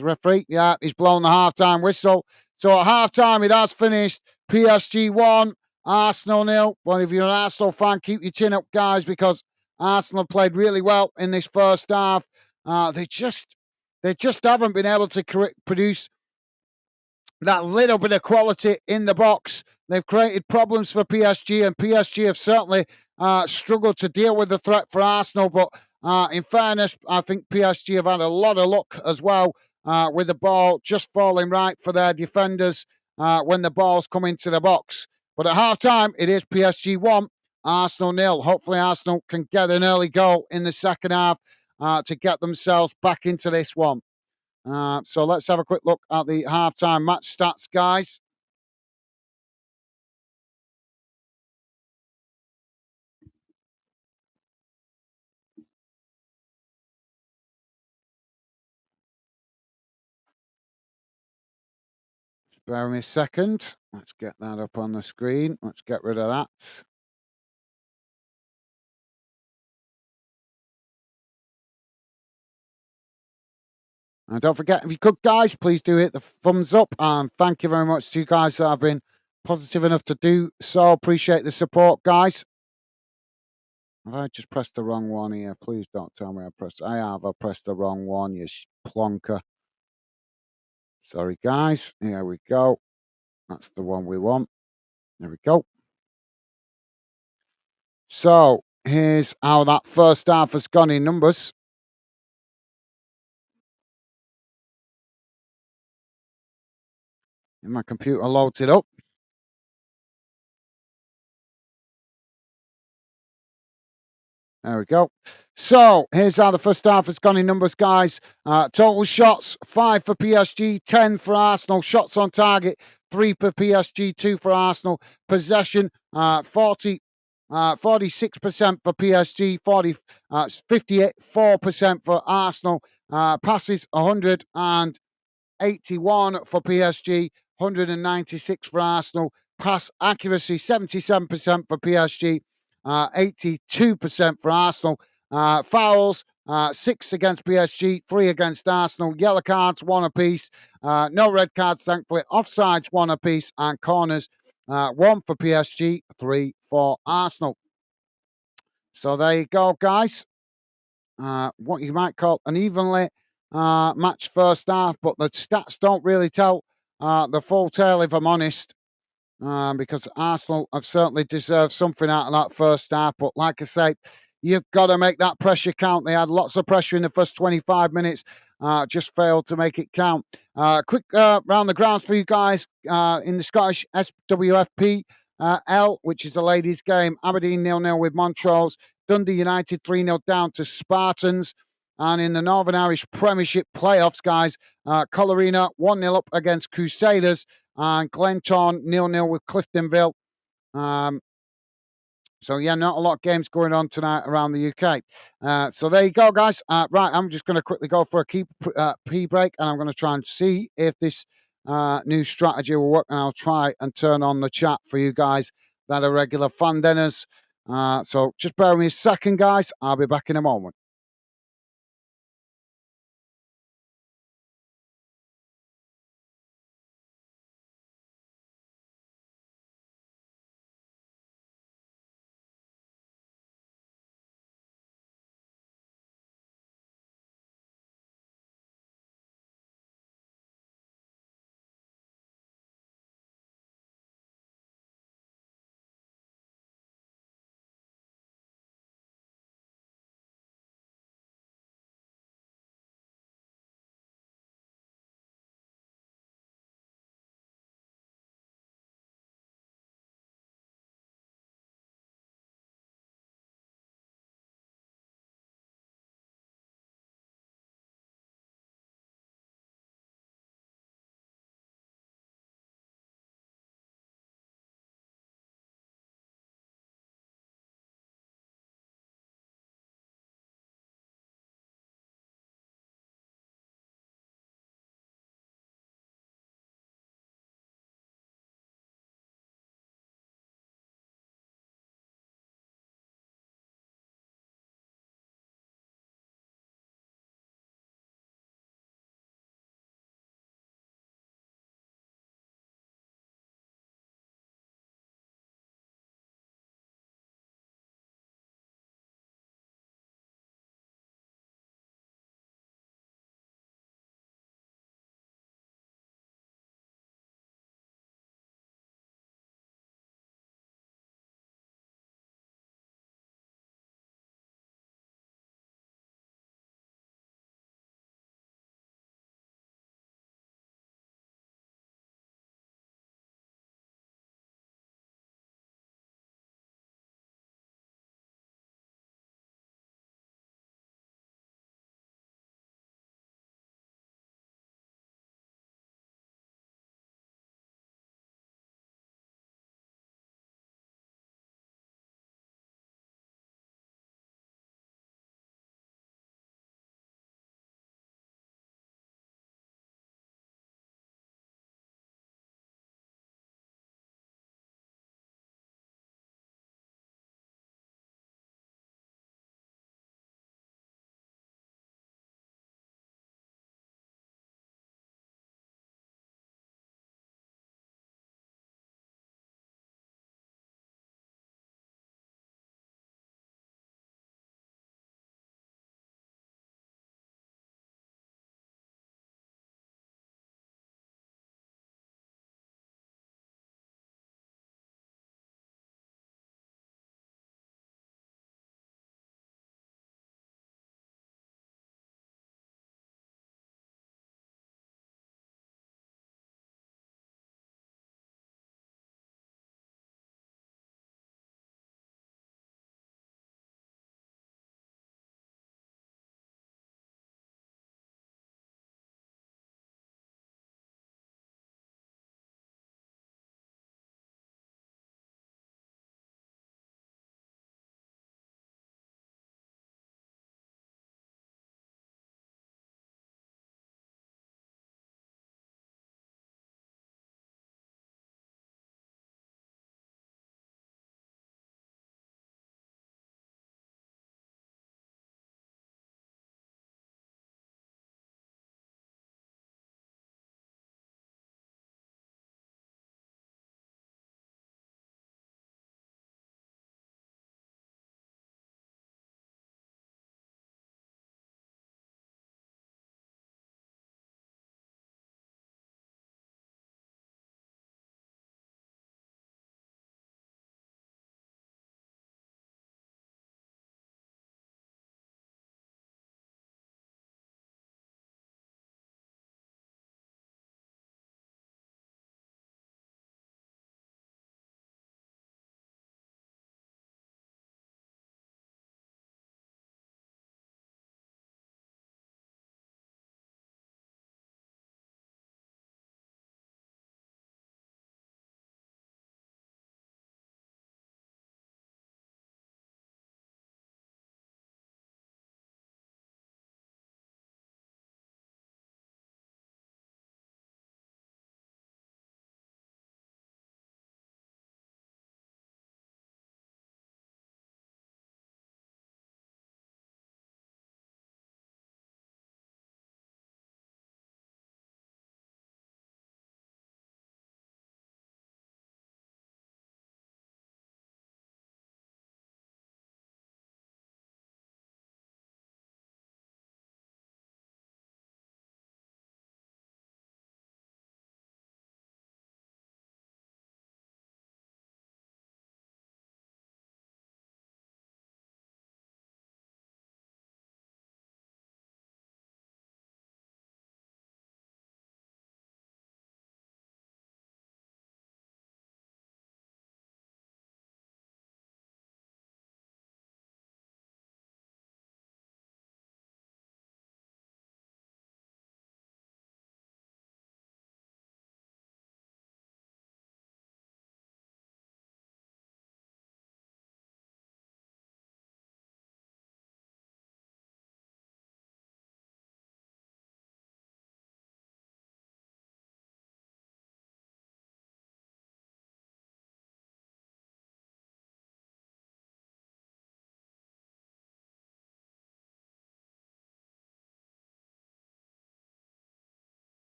referee, yeah, he's blown the half-time whistle. So at half-time, it has finished. PSG 1, Arsenal 0. Well, if you're an Arsenal fan, keep your chin up, guys, because Arsenal played really well in this first half. They just haven't been able to produce that little bit of quality in the box. They've created problems for PSG, and PSG have certainly struggled to deal with the threat for Arsenal. But in fairness, I think PSG have had a lot of luck as well with the ball just falling right for their defenders when the balls come into the box. But at half-time, it is PSG 1, Arsenal 0. Hopefully Arsenal can get an early goal in the second half to get themselves back into this one. So let's have a quick look at the half-time match stats, guys. Bear with me a second. Let's get that up on the screen. Let's get rid of that. And don't forget, if you could, guys, please do hit the thumbs up. And thank you very much to you guys that have been positive enough to do so. Appreciate the support, guys. Have I just pressed the wrong one here? Please don't tell me I have. I pressed the wrong one, you plonker. Sorry, guys. Here we go. That's the one we want. There we go. So here's how that first half has gone in numbers. And my computer loads it up. There we go. So here's how the first half has gone in numbers, guys. Total shots, 5 for PSG, 10 for Arsenal. Shots on target, 3 for PSG, 2 for Arsenal. Possession, 40 46% for PSG, 54% for Arsenal. Passes 181 for PSG, 196 for Arsenal. Pass accuracy 77% for PSG, 82% for Arsenal. Fouls 6 against PSG, 3 against Arsenal. Yellow cards 1 apiece. No red cards, thankfully. Offsides 1 apiece, and corners 1 for PSG, 3 for Arsenal. So there you go, guys. What you might call an evenly matched first half, but the stats don't really tell the full tale, if I'm honest, because Arsenal have certainly deserved something out of that first half. But like I say, you've got to make that pressure count. They had lots of pressure in the first 25 minutes, just failed to make it count. Quick round the grounds for you guys in the Scottish SWFP L, which is the ladies' game. Aberdeen 0-0 with Montrose. Dundee United 3-0 down to Spartans. And in the Northern Irish Premiership playoffs, guys, Colorina 1-0 up against Crusaders, and Glentown 0-0 with Cliftonville. So, yeah, not a lot of games going on tonight around the UK. So there you go, guys. Right, I'm just going to quickly go for a pee break, and I'm going to try and see if this new strategy will work, and I'll try and turn on the chat for you guys that are regular fan dinners. So just bear with me a second, guys. I'll be back in a moment.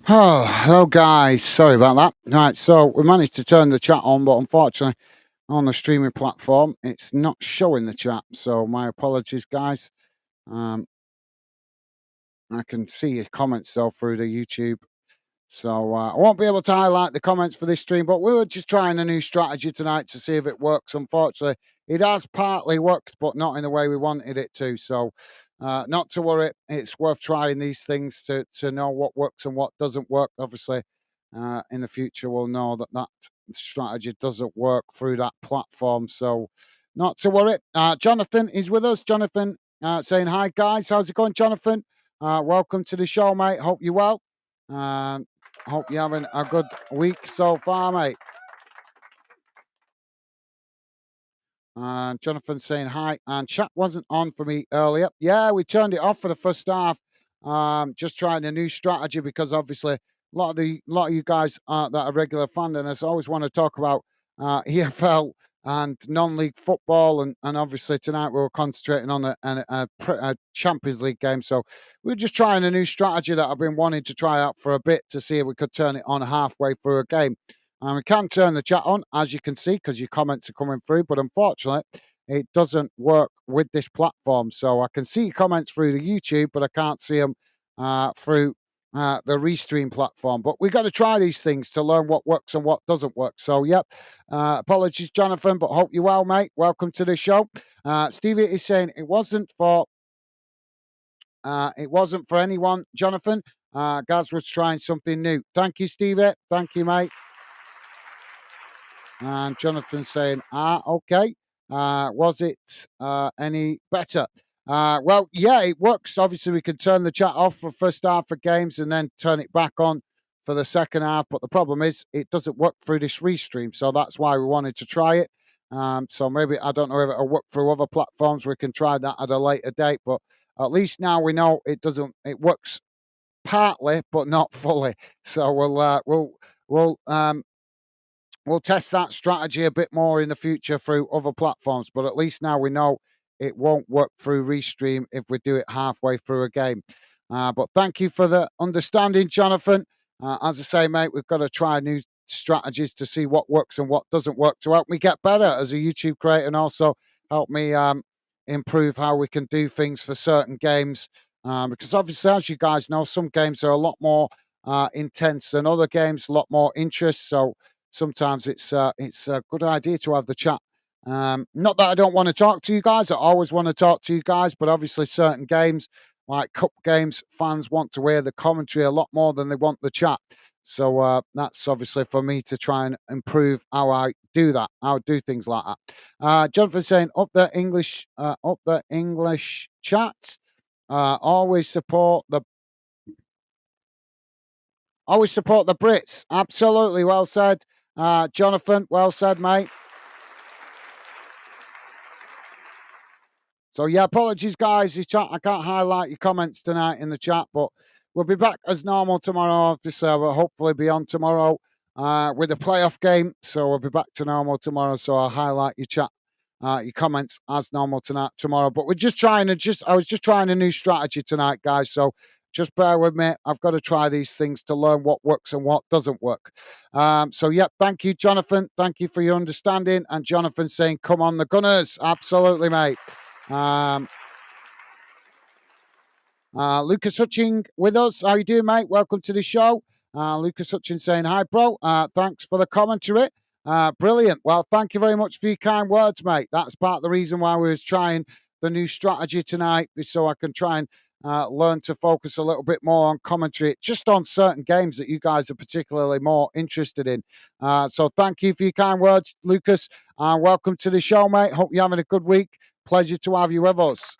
Oh, hello guys. Sorry about that. Right, so we managed to turn the chat on, but unfortunately on the streaming platform, it's not showing the chat. So my apologies, guys. Um, I can see your comments though through the YouTube. So I won't be able to highlight the comments for this stream, but we were just trying a new strategy tonight to see if it works. Unfortunately, it has partly worked, but not in the way we wanted it to. So not to worry, it's worth trying these things to know what works and what doesn't work. Obviously, in the future, we'll know that that strategy doesn't work through that platform. So not to worry. Jonathan is with us. Jonathan saying hi, guys. How's it going, Jonathan? Welcome to the show, mate. Hope you're well. Um, Hope you're having a good week so far, mate. And Jonathan saying hi. And chat wasn't on for me earlier. Yeah, we turned it off for the first half. Just trying a new strategy because obviously a lot of you guys that are regular fan and us always want to talk about EFL and non-league football, and obviously tonight we were concentrating on a Champions League game. So we're just trying a new strategy that I've been wanting to try out for a bit to see if we could turn it on halfway through a game. And we can turn the chat on, as you can see, because your comments are coming through. But unfortunately, it doesn't work with this platform. So I can see your comments through the YouTube, but I can't see them through the Restream platform. But we've got to try these things to learn what works and what doesn't work. So, yep. Apologies, Jonathan, but hope you're well, mate. Welcome to the show. Stevie is saying it wasn't for anyone, Jonathan. Gaz was trying something new. Thank you, Stevie. Thank you, mate. And Jonathan saying, okay. Was it any better? Well, yeah, it works. Obviously, we can turn the chat off for first half for games and then turn it back on for the second half. But the problem is, it doesn't work through this restream. So that's why we wanted to try it. So maybe, I don't know if it'll work through other platforms. We can try that at a later date. But at least now we know it doesn't, it works partly, but not fully. So we'll test that strategy a bit more in the future through other platforms, but at least now we know it won't work through Restream if we do it halfway through a game. But thank you for the understanding, Jonathan. As I say, mate, we've got to try new strategies to see what works and what doesn't work to help me get better as a YouTube creator and also help me improve how we can do things for certain games. Because obviously, as you guys know, some games are a lot more intense than other games, a lot more interest. So sometimes it's a good idea to have the chat. Not that I don't want to talk to you guys. I always want to talk to you guys, but obviously certain games like cup games, fans want to hear the commentary a lot more than they want the chat. So that's obviously for me to try and improve how I do that. How I do things like that. Jonathan saying up the English chat. Always support the Brits. Absolutely, well said, Jonathan. Well said, mate. So yeah, apologies, guys. I can't highlight your comments tonight in the chat, but we'll be back as normal tomorrow. This will hopefully be on tomorrow with a playoff game. So we'll be back to normal tomorrow. So I'll highlight your chat, your comments as normal tonight tomorrow. But I was just trying a new strategy tonight, guys. So just bear with me. I've got to try these things to learn what works and what doesn't work. So yeah, thank you, Jonathan. Thank you for your understanding. And Jonathan saying, "Come on, the Gunners!" Absolutely, mate. Um, Lucas Hutching with us. How you doing, mate? Welcome to the show. Lucas Hutching saying hi, bro. Thanks for the commentary. Brilliant. Well, thank you very much for your kind words, mate. That's part of the reason why we was trying the new strategy tonight, so I can try and learn to focus a little bit more on commentary, just on certain games that you guys are particularly more interested in. So thank you for your kind words, Lucas. Welcome to the show, mate. Hope you're having a good week. Pleasure to have you with us.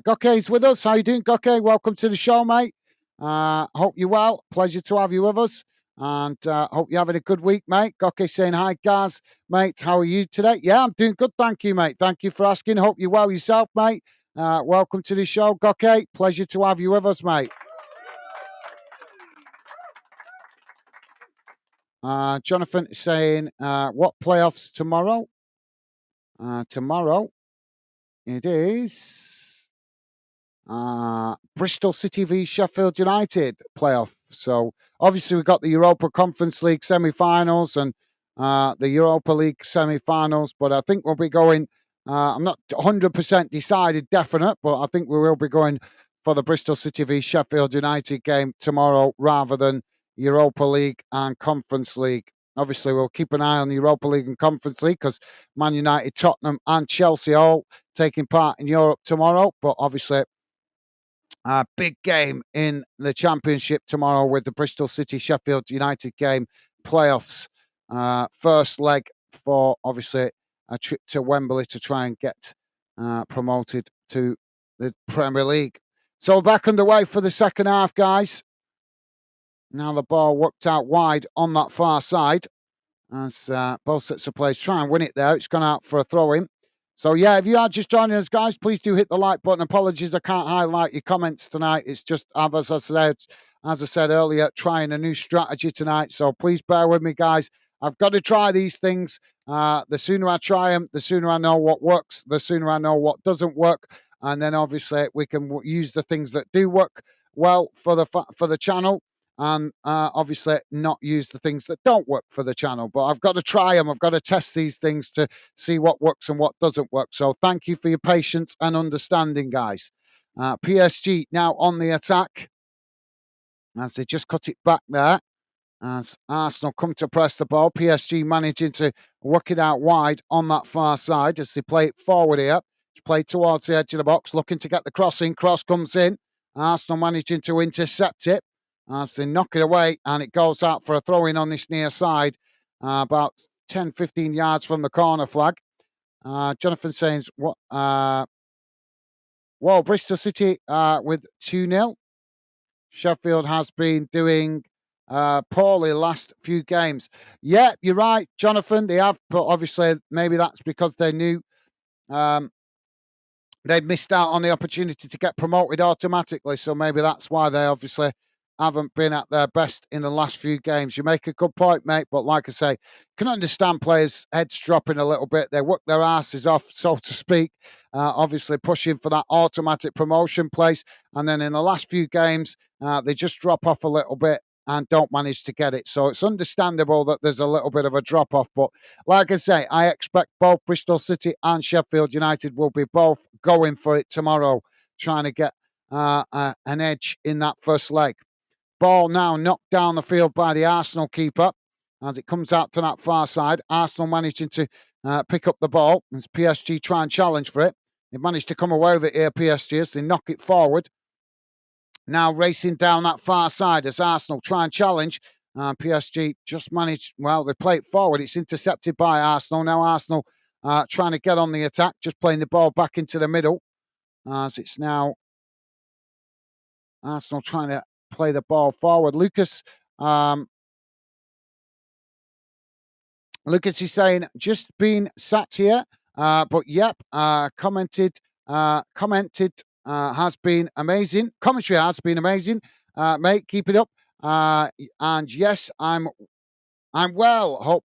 Goke's with us. How you doing, Goke? Welcome to the show, mate. Hope you're well. Pleasure to have you with us. And hope you're having a good week, mate. Goke saying hi, Gaz. Mate, how are you today? Yeah, I'm doing good. Thank you, mate. Thank you for asking. Hope you're well yourself, mate. Welcome to the show, Goke. Pleasure to have you with us, mate. Jonathan is saying, what playoffs tomorrow? Tomorrow. It is Bristol City v Sheffield United playoff. So obviously we've got the Europa Conference League semi-finals and the Europa League semi-finals, but I think we'll be going. I'm not 100% decided, definite, but I think we will be going for the Bristol City v Sheffield United game tomorrow rather than Europa League and Conference League. Obviously, we'll keep an eye on the Europa League and Conference League because Man United, Tottenham, and Chelsea all taking part in Europe tomorrow. But obviously, a big game in the Championship tomorrow with the Bristol City Sheffield United game playoffs. First leg for obviously a trip to Wembley to try and get promoted to the Premier League. So back underway for the second half, guys. Now the ball worked out wide on that far side as both sets of players try and win it there. It's gone out for a throw-in. So, yeah, if you are just joining us, guys, please do hit the like button. Apologies, I can't highlight your comments tonight. It's just, as I said earlier, trying a new strategy tonight. So please bear with me, guys. I've got to try these things. The sooner I try them, the sooner I know what works, the sooner I know what doesn't work. And then, obviously, we can use the things that do work well for the channel and obviously not use the things that don't work for the channel. But I've got to try them. I've got to test these things to see what works and what doesn't work. So thank you for your patience and understanding, guys. PSG now on the attack as they just cut it back there. As Arsenal come to press the ball, PSG managing to work it out wide on that far side as they play it forward here. Play towards the edge of the box, looking to get the crossing. Cross comes in. Arsenal managing to intercept it as they knock it away, and it goes out for a throw-in on this near side, about 10, 15 yards from the corner flag. Jonathan saying, "What? Well, Bristol City with 2-0. Sheffield has been doing poorly last few games." Yeah, you're right, Jonathan. They have, but obviously maybe that's because they knew they'd missed out on the opportunity to get promoted automatically. So maybe that's why they obviously haven't been at their best in the last few games. You make a good point, mate. But like I say, can understand players' heads dropping a little bit. They work their asses off, so to speak, obviously pushing for that automatic promotion place. And then in the last few games, they just drop off a little bit and don't manage to get it. So it's understandable that there's a little bit of a drop off. But like I say, I expect both Bristol City and Sheffield United will be both going for it tomorrow, trying to get an edge in that first leg. Ball now knocked down the field by the Arsenal keeper as it comes out to that far side. Arsenal managing to pick up the ball as PSG try and challenge for it. They managed to come away with it here, PSG, as they knock it forward. Now racing down that far side as Arsenal try and challenge. PSG just managed, well, they play it forward. It's intercepted by Arsenal. Now Arsenal trying to get on the attack, just playing the ball back into the middle. As it's now Arsenal trying to play the ball forward. Lucas is saying, just been sat here, but yep, commented has been amazing. Commentary has been amazing, mate. Keep it up. And yes, I'm well.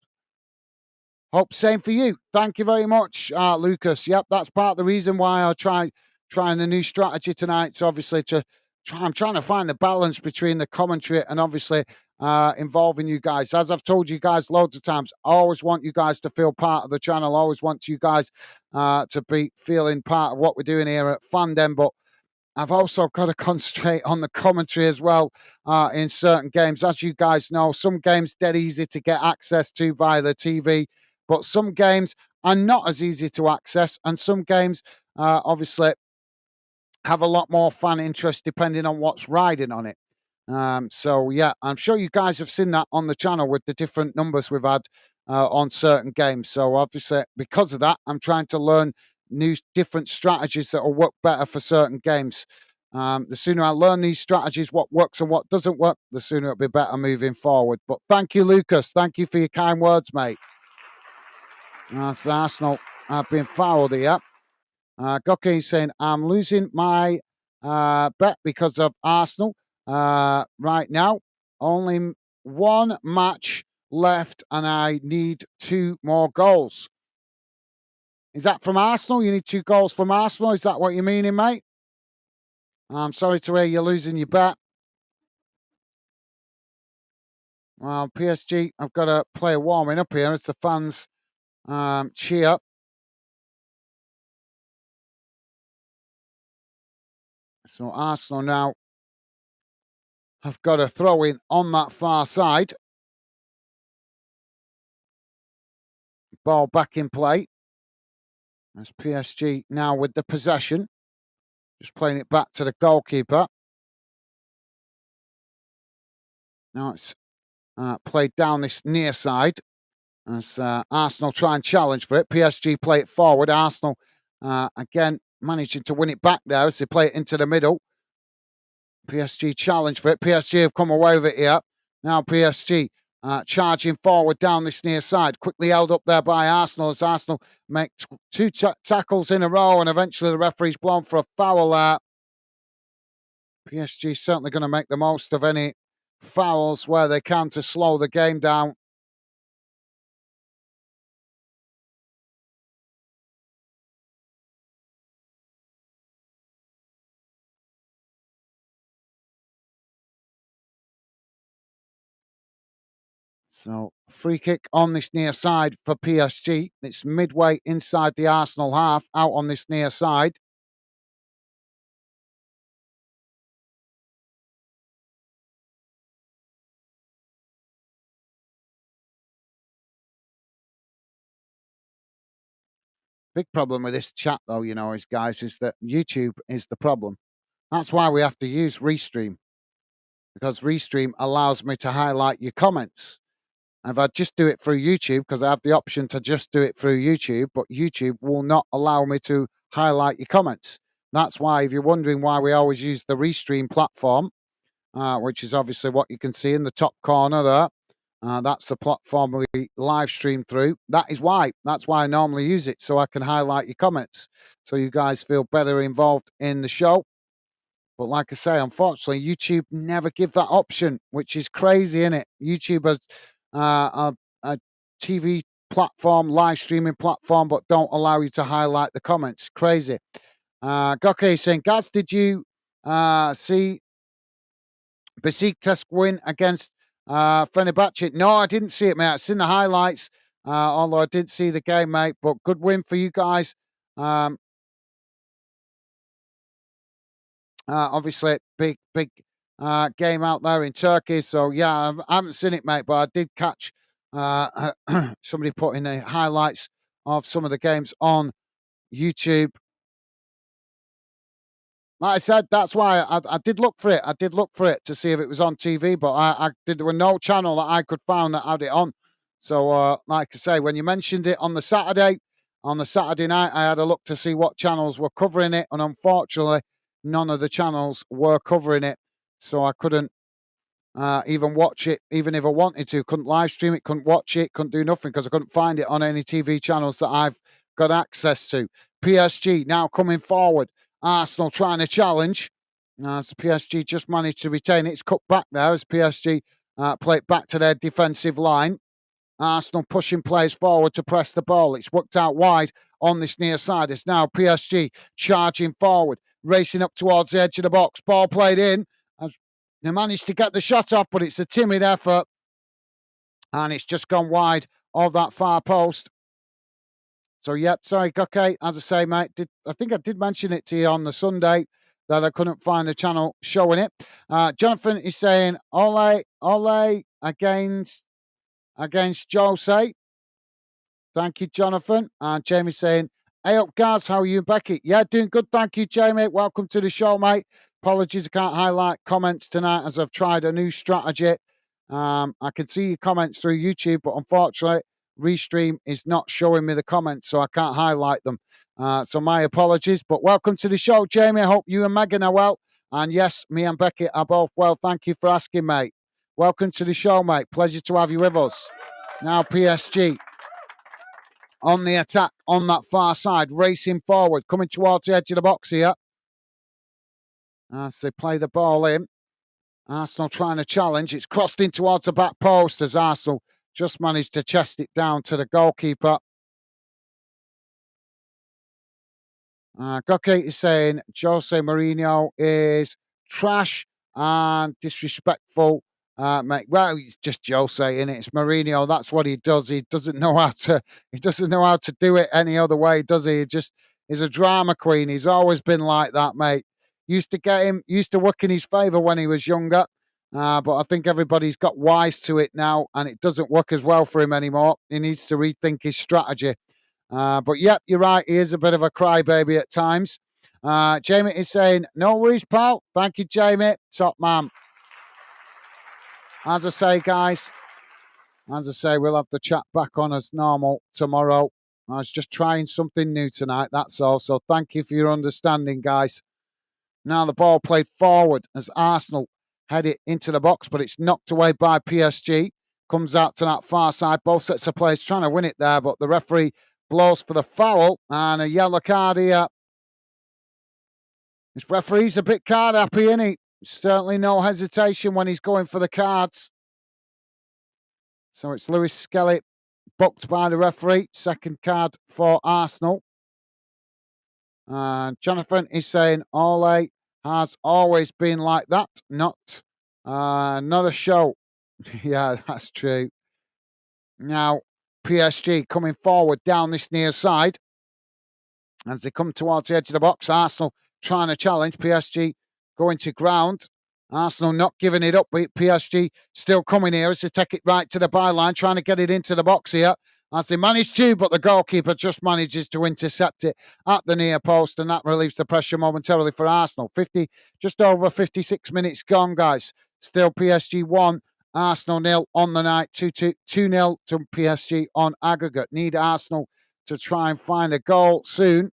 Hope same for you. Thank you very much, Lucas. Yep, that's part of the reason why I trying the new strategy tonight. So obviously I'm trying to find the balance between the commentary and obviously involving you guys. As I've told you guys loads of times, I always want you guys to feel part of the channel. I always want you guys to be feeling part of what we're doing here at Fandom. But I've also got to concentrate on the commentary as well in certain games. As you guys know, some games dead easy to get access to via the TV, but some games are not as easy to access, and some games obviously have a lot more fan interest depending on what's riding on it. So yeah, I'm sure you guys have seen that on the channel with the different numbers we've had on certain games. So obviously, because of that, I'm trying to learn different strategies that will work better for certain games. The sooner I learn these strategies, what works and what doesn't work, the sooner it'll be better moving forward. But thank you, Lucas. Thank you for your kind words, mate. As Arsenal have been fouled here. Goki saying, I'm losing my bet because of Arsenal right now. Only one match left and I need 2 more goals. Is that from Arsenal? You need 2 goals from Arsenal? Is that what you're meaning, mate? I'm sorry to hear you're losing your bet. Well, PSG, I've got a player warming up here as the fans cheer. So Arsenal now have got a throw in on that far side. Ball back in play. As PSG now with the possession. Just playing it back to the goalkeeper. Now it's played down this near side. As Arsenal try and challenge for it. PSG play it forward. Arsenal again managing to win it back there as they play it into the middle. PSG challenge for it. PSG have come away with it here. Now PSG charging forward down this near side. Quickly held up there by Arsenal as Arsenal make 2 tackles in a row and eventually the referee's blown for a foul there. PSG certainly going to make the most of any fouls where they can to slow the game down. So, free kick on this near side for PSG. It's midway inside the Arsenal half, out on this near side. Big problem with this chat, though, is guys, is that YouTube is the problem. That's why we have to use Restream, because Restream allows me to highlight your comments. If I just do it through YouTube, because I have the option to just do it through YouTube, but YouTube will not allow me to highlight your comments. That's why, if you're wondering why we always use the Restream platform, which is obviously what you can see in the top corner there. That's the platform we live stream through. That is why. That's why I normally use it, so I can highlight your comments, so you guys feel better involved in the show. But like I say, unfortunately, YouTube never give that option, which is crazy, isn't it? YouTube has a TV platform, live streaming platform, but don't allow you to highlight the comments. Crazy. Goke saying, Gaz, did you see Besiktas win against Fenerbahce? No, I didn't see it, mate. I've seen the highlights, although I didn't see the game, mate. But good win for you guys. Obviously, big game out there in Turkey. So, yeah, I haven't seen it, mate, but I did catch somebody putting the highlights of some of the games on YouTube. Like I said, that's why I did look for it. I did look for it to see if it was on TV, but there were no channel that I could find that had it on. So, like I say, when you mentioned it on the Saturday night, I had a look to see what channels were covering it, and unfortunately, none of the channels were covering it. So I couldn't even watch it, even if I wanted to. Couldn't live stream it, couldn't watch it, couldn't do nothing because I couldn't find it on any TV channels that I've got access to. PSG now coming forward. Arsenal trying to challenge. As PSG just managed to retain it. It's cut back there as PSG play it back to their defensive line. Arsenal pushing players forward to press the ball. It's worked out wide on this near side. It's now PSG charging forward, racing up towards the edge of the box. Ball played in. They managed to get the shot off, but it's a timid effort. And it's just gone wide of that far post. So, yep, sorry, Goke. As I say, mate, I think I did mention it to you on the Sunday that I couldn't find the channel showing it. Jonathan is saying, ole against Jose. Thank you, Jonathan. And Jamie's saying, hey up, guys, how are you, Becky? Yeah, doing good. Thank you, Jamie. Welcome to the show, mate. Apologies, I can't highlight comments tonight as I've tried a new strategy. I can see your comments through YouTube, but unfortunately, Restream is not showing me the comments, so I can't highlight them. So my apologies, but welcome to the show, Jamie. I hope you and Megan are well. And yes, me and Becky are both well. Thank you for asking, mate. Welcome to the show, mate. Pleasure to have you with us. Now PSG on the attack on that far side, racing forward, coming towards the edge of the box here. As they play the ball in. Arsenal trying to challenge. It's crossed in towards the back post as Arsenal just managed to chest it down to the goalkeeper. Goke is saying Jose Mourinho is trash and disrespectful. Mate, well, it's just Jose, innit? It's Mourinho. That's what he does. He doesn't know how to. He doesn't know how to do it any other way, does he? He just is a drama queen. He's always been like that, mate. Used to work in his favour when he was younger. But I think everybody's got wise to it now, and it doesn't work as well for him anymore. He needs to rethink his strategy. But yep, you're right. He is a bit of a crybaby at times. Jamie is saying, no worries, pal. Thank you, Jamie. Top man. As I say, guys, we'll have the chat back on as normal tomorrow. I was just trying something new tonight, that's all. So thank you for your understanding, guys. Now the ball played forward as Arsenal head it into the box, but it's knocked away by PSG. Comes out to that far side. Both sets of players trying to win it there, but the referee blows for the foul and a yellow card here. This referee's a bit card happy, isn't he? Certainly no hesitation when he's going for the cards. So it's Lewis Skelly booked by the referee. Second card for Arsenal. Jonathan is saying Ole has always been like that, not a show. Yeah, that's true. Now, PSG coming forward down this near side. As they come towards the edge of the box, Arsenal trying to challenge. PSG going to ground. Arsenal not giving it up, but PSG still coming here as they take it right to the byline, trying to get it into the box here. As they manage to, but the goalkeeper just manages to intercept it at the near post, and that relieves the pressure momentarily for Arsenal. Just over 56 minutes gone, guys. Still PSG 1, Arsenal 0 on the night. 2-0 to PSG on aggregate. Need Arsenal to try and find a goal soon.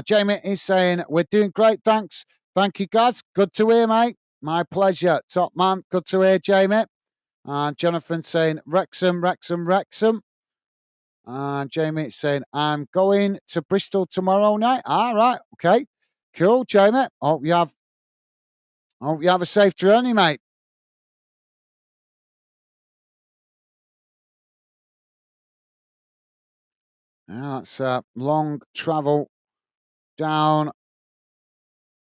Jamie is saying, we're doing great, thanks. Thank you, guys. Good to hear, mate. My pleasure. Top man. Good to hear, Jamie. Jonathan saying, Wrexham. Jamie saying, I'm going to Bristol tomorrow night. All right. Okay. Cool, Jamie. Hope you have a safe journey, mate. Yeah, that's a long travel down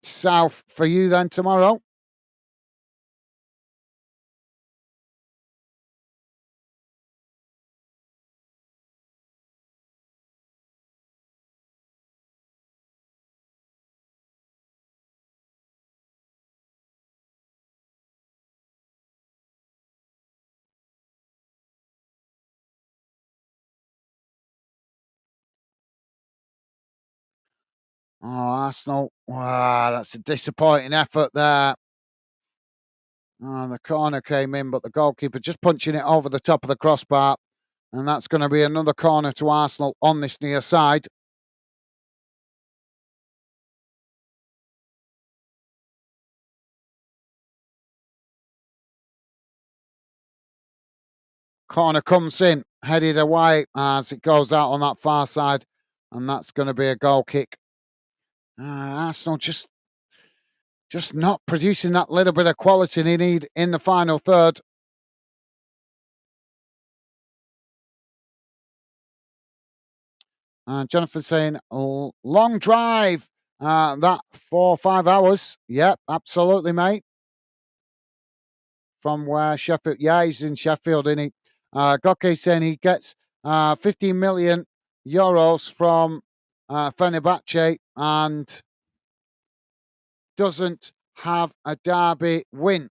south for you then tomorrow. Oh, Arsenal. Wow, that's a disappointing effort there. Oh, the corner came in, but the goalkeeper just punching it over the top of the crossbar. And that's going to be another corner to Arsenal on this near side. Corner comes in, headed away as it goes out on that far side. And that's going to be a goal kick. Arsenal just not producing that little bit of quality they need in the final third. Jonathan saying, long drive. That 4 or 5 hours. Yep, absolutely, mate. From where Sheffield, yeah, he's in Sheffield, isn't he? Goke saying he gets 15 million euros from Fenerbahce and doesn't have a derby win.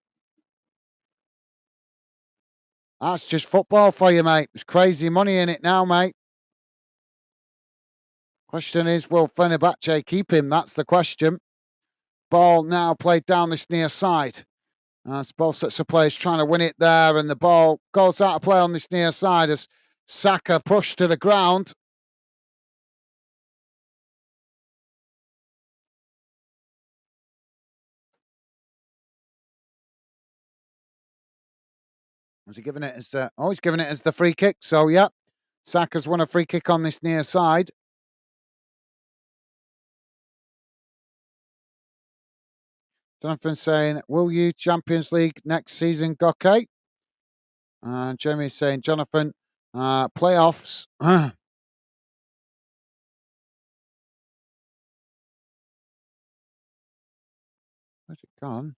That's just football for you, mate. There's crazy money in it now, mate. Question is, will Fenerbahce keep him? That's the question. Ball now played down this near side. Both sets of players trying to win it there, and the ball goes out of play on this near side as Saka pushed to the ground. Was he giving it as he's giving it as the free kick. So yeah, Saka's won a free kick on this near side. Jonathan saying, will you Champions League next season, Goke? And Jamie's saying, Jonathan, playoffs. Go on.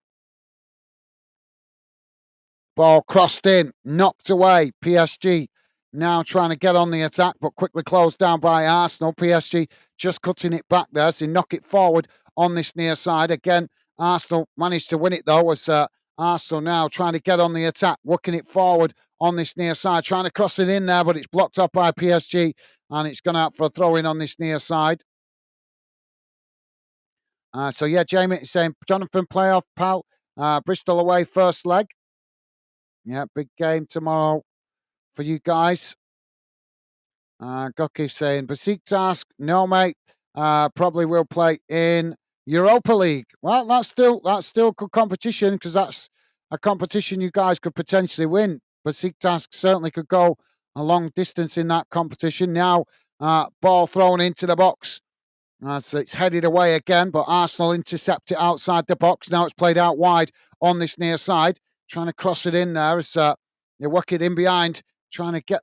Ball crossed in, knocked away. PSG now trying to get on the attack, but quickly closed down by Arsenal. PSG just cutting it back there, so knock it forward on this near side. Again, Arsenal managed to win it though, as Arsenal now trying to get on the attack, working it forward on this near side, trying to cross it in there, but it's blocked up by PSG, and it's gone out for a throw in on this near side. So yeah, Jamie is saying, Jonathan, playoff, pal. Bristol away, first leg. Yeah, big game tomorrow for you guys. Goki saying, Besiktas, no mate. Probably will play in Europa League. Well, that's still good competition, because that's a competition you guys could potentially win. Besiktas certainly could go a long distance in that competition. Now, ball thrown into the box. So it's headed away again, but Arsenal intercept it outside the box. Now it's played out wide on this near side, trying to cross it in there as they work it in behind, trying to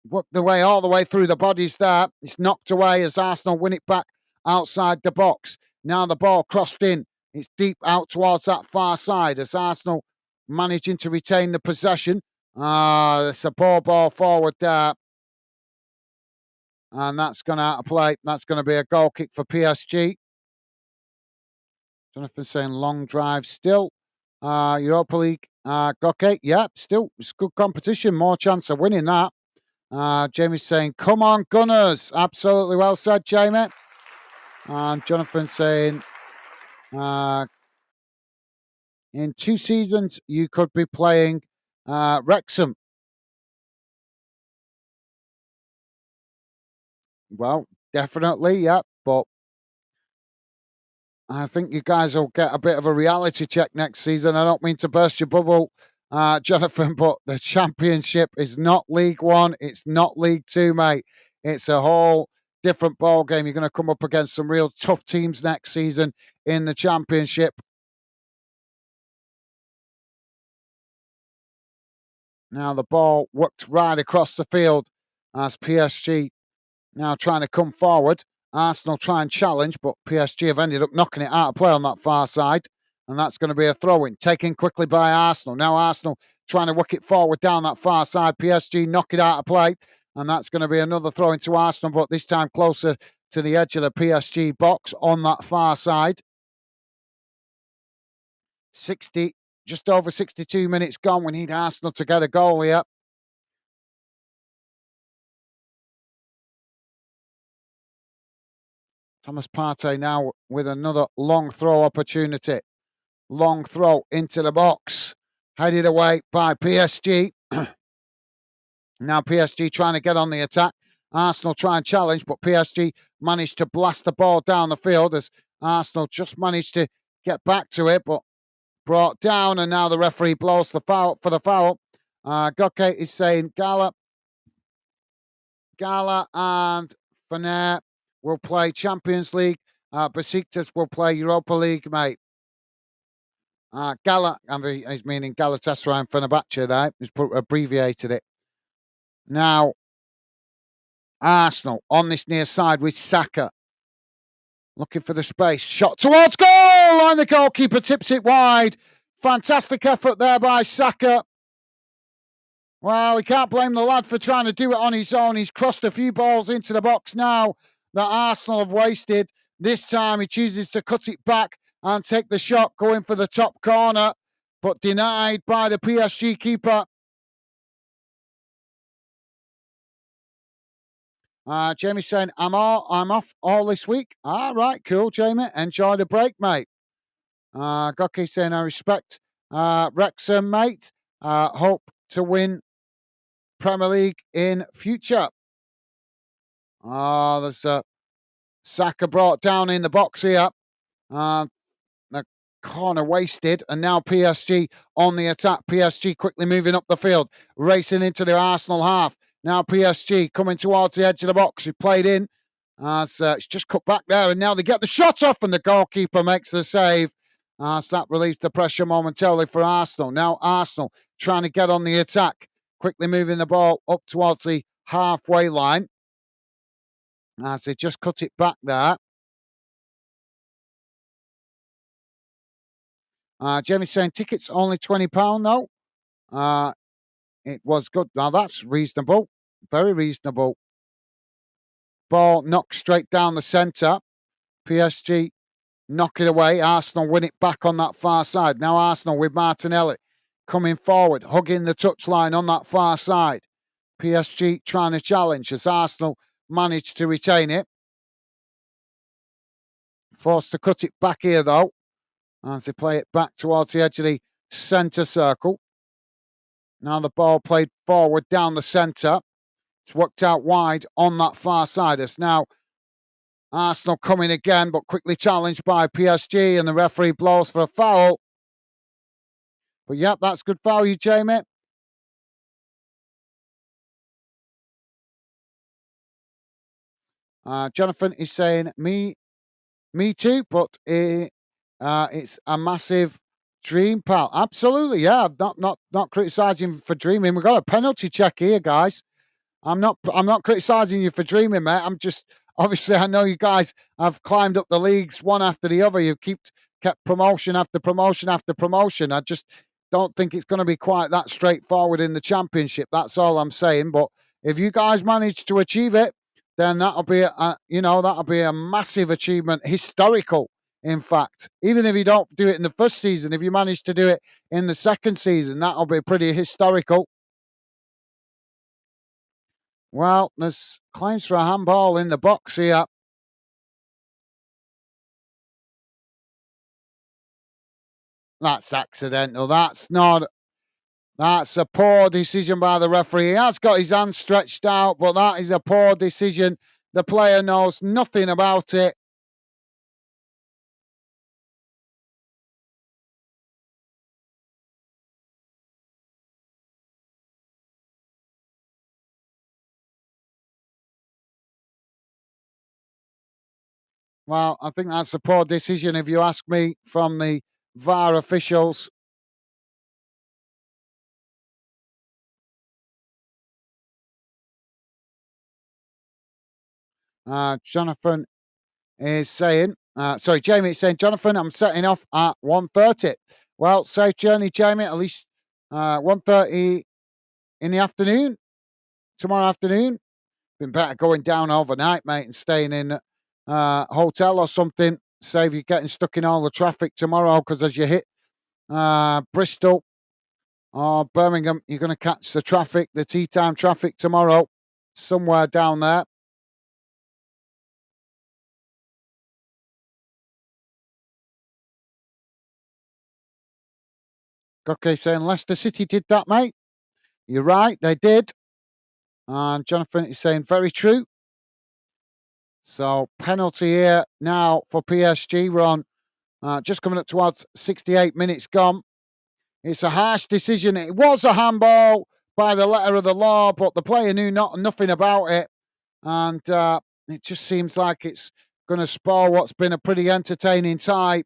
work the way all the way through the bodies there. It's knocked away as Arsenal win it back outside the box. Now the ball crossed in. It's deep out towards that far side as Arsenal managing to retain the possession. It's a ball forward there. And that's gone out of play. That's going to be a goal kick for PSG. Jonathan saying long drive still. Europa League, Goke, yeah, still it's good competition. More chance of winning that. Jamie's saying, come on, Gunners. Absolutely well said, Jamie. And Jonathan saying, in 2 seasons, you could be playing Wrexham. Well, definitely, yeah. But I think you guys will get a bit of a reality check next season. I don't mean to burst your bubble, Jonathan, but the Championship is not League One. It's not League Two, mate. It's a whole different ball game. You're going to come up against some real tough teams next season in the Championship. Now the ball worked right across the field as PSG now trying to come forward. Arsenal try and challenge, but PSG have ended up knocking it out of play on that far side. And that's going to be a throw-in, taken quickly by Arsenal. Now Arsenal trying to work it forward down that far side. PSG knock it out of play. And that's going to be another throw into Arsenal, but this time closer to the edge of the PSG box on that far side. 60, just over 62 minutes gone. We need Arsenal to get a goal here. Thomas Partey now with another long throw opportunity. Long throw into the box. Headed away by PSG. Now PSG trying to get on the attack. Arsenal try and challenge, but PSG managed to blast the ball down the field as Arsenal just managed to get back to it, but brought down, and now the referee blows the foul for the foul. Goke is saying Gala and Fener will play Champions League. Besiktas will play Europa League, mate. Gala, he's meaning Galatasaray and Fenerbahce there. He's abbreviated it. Now, Arsenal on this near side with Saka. Looking for the space. Shot towards goal! And the goalkeeper tips it wide. Fantastic effort there by Saka. Well, he can't blame the lad for trying to do it on his own. He's crossed a few balls into the box now that Arsenal have wasted. This time he chooses to cut it back and take the shot, going for the top corner, but denied by the PSG keeper. Jamie's saying, I'm off all this week. All right, cool, Jamie. Enjoy the break, mate. Goki saying, I respect Wrexham, mate. Hope to win Premier League in future. There's Saka brought down in the box here. The corner wasted, and now PSG on the attack. PSG quickly moving up the field, racing into the Arsenal half. Now PSG coming towards the edge of the box. He played in. It's just cut back there, and now they get the shot off, and the goalkeeper makes the save. So that released the pressure momentarily for Arsenal. Now Arsenal trying to get on the attack, quickly moving the ball up towards the halfway line. As they just cut it back there. Jamie's saying tickets only £20 though. It was good. Now that's reasonable. Very reasonable. Ball knocked straight down the centre. PSG knock it away. Arsenal win it back on that far side. Now Arsenal with Martinelli coming forward, hugging the touchline on that far side. PSG trying to challenge as Arsenal managed to retain it. Forced to cut it back here though, as they play it back towards the edge of the centre circle. Now the ball played forward down the centre. It's worked out wide on that far side. It's now Arsenal coming again, but quickly challenged by PSG, and the referee blows for a foul. But yep, that's good value, Jamie. Jonathan is saying, me too, but it's a massive dream, pal. Absolutely, yeah. I'm not criticising for dreaming. We've got a penalty check here, guys. I'm not criticising you for dreaming, mate. I'm just obviously I know you guys have climbed up the leagues one after the other. You've kept promotion after promotion after promotion. I just don't think it's going to be quite that straightforward in the championship. That's all I'm saying. But if you guys manage to achieve it, then that'll be that'll be a massive achievement, historical. In fact, even if you don't do it in the first season, if you manage to do it in the second season, that'll be pretty historical. Well, there's claims for a handball in the box here. That's accidental. That's not. That's a poor decision by the referee. He has got his hand stretched out, but that is a poor decision. The player knows nothing about it. Well, I think that's a poor decision, if you ask me, from the VAR officials. Jonathan is saying, Jamie is saying, Jonathan, I'm setting off at 1:30. Well, safe journey, Jamie. At least 1:30 in the afternoon, tomorrow afternoon. Been better going down overnight, mate, and staying in a hotel or something. Save you getting stuck in all the traffic tomorrow, because as you hit Bristol or Birmingham, you're going to catch the traffic, the tea time traffic tomorrow, somewhere down there. Okay, saying Leicester City did that, mate. You're right, they did. And Jonathan is saying very true. So penalty here now for PSG. We're on just coming up towards 68 minutes gone. It's a harsh decision. It was a handball by the letter of the law, but the player knew nothing about it. And it just seems like it's going to spoil what's been a pretty entertaining tie.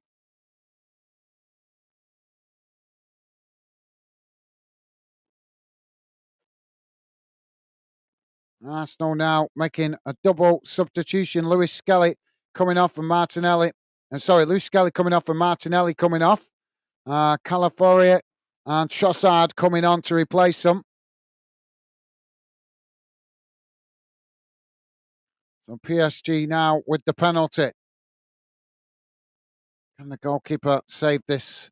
Arsenal now making a double substitution. Lewis Skelly coming off and Martinelli. Lewis Skelly coming off and Martinelli coming off. Calafiori and Trossard coming on to replace them. So PSG now with the penalty. Can the goalkeeper save this?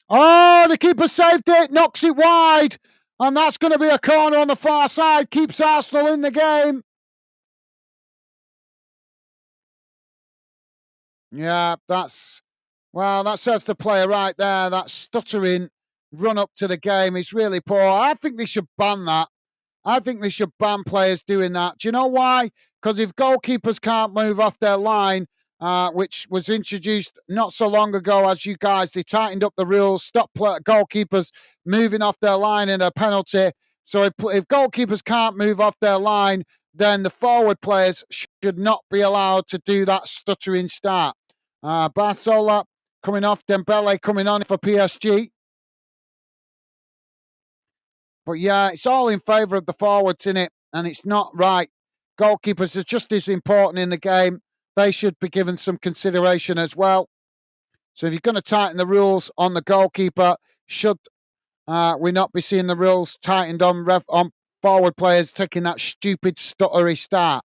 Oh, the keeper saved it, knocks it wide. And that's going to be a corner on the far side. Keeps Arsenal in the game. Yeah, that serves the player right there. That stuttering run up to the game is really poor. I think they should ban that. I think they should ban players doing that. Do you know why? Because if goalkeepers can't move off their line, which was introduced not so long ago, as you guys, they tightened up the rules, stopped goalkeepers moving off their line in a penalty. So if goalkeepers can't move off their line, then the forward players should not be allowed to do that stuttering start. Barcola coming off, Dembele coming on for PSG. But yeah, it's all in favour of the forwards, in it, and it's not right. Goalkeepers are just as important in the game. They should be given some consideration as well. So if you're going to tighten the rules on the goalkeeper, should we not be seeing the rules tightened on forward players taking that stupid stuttery start?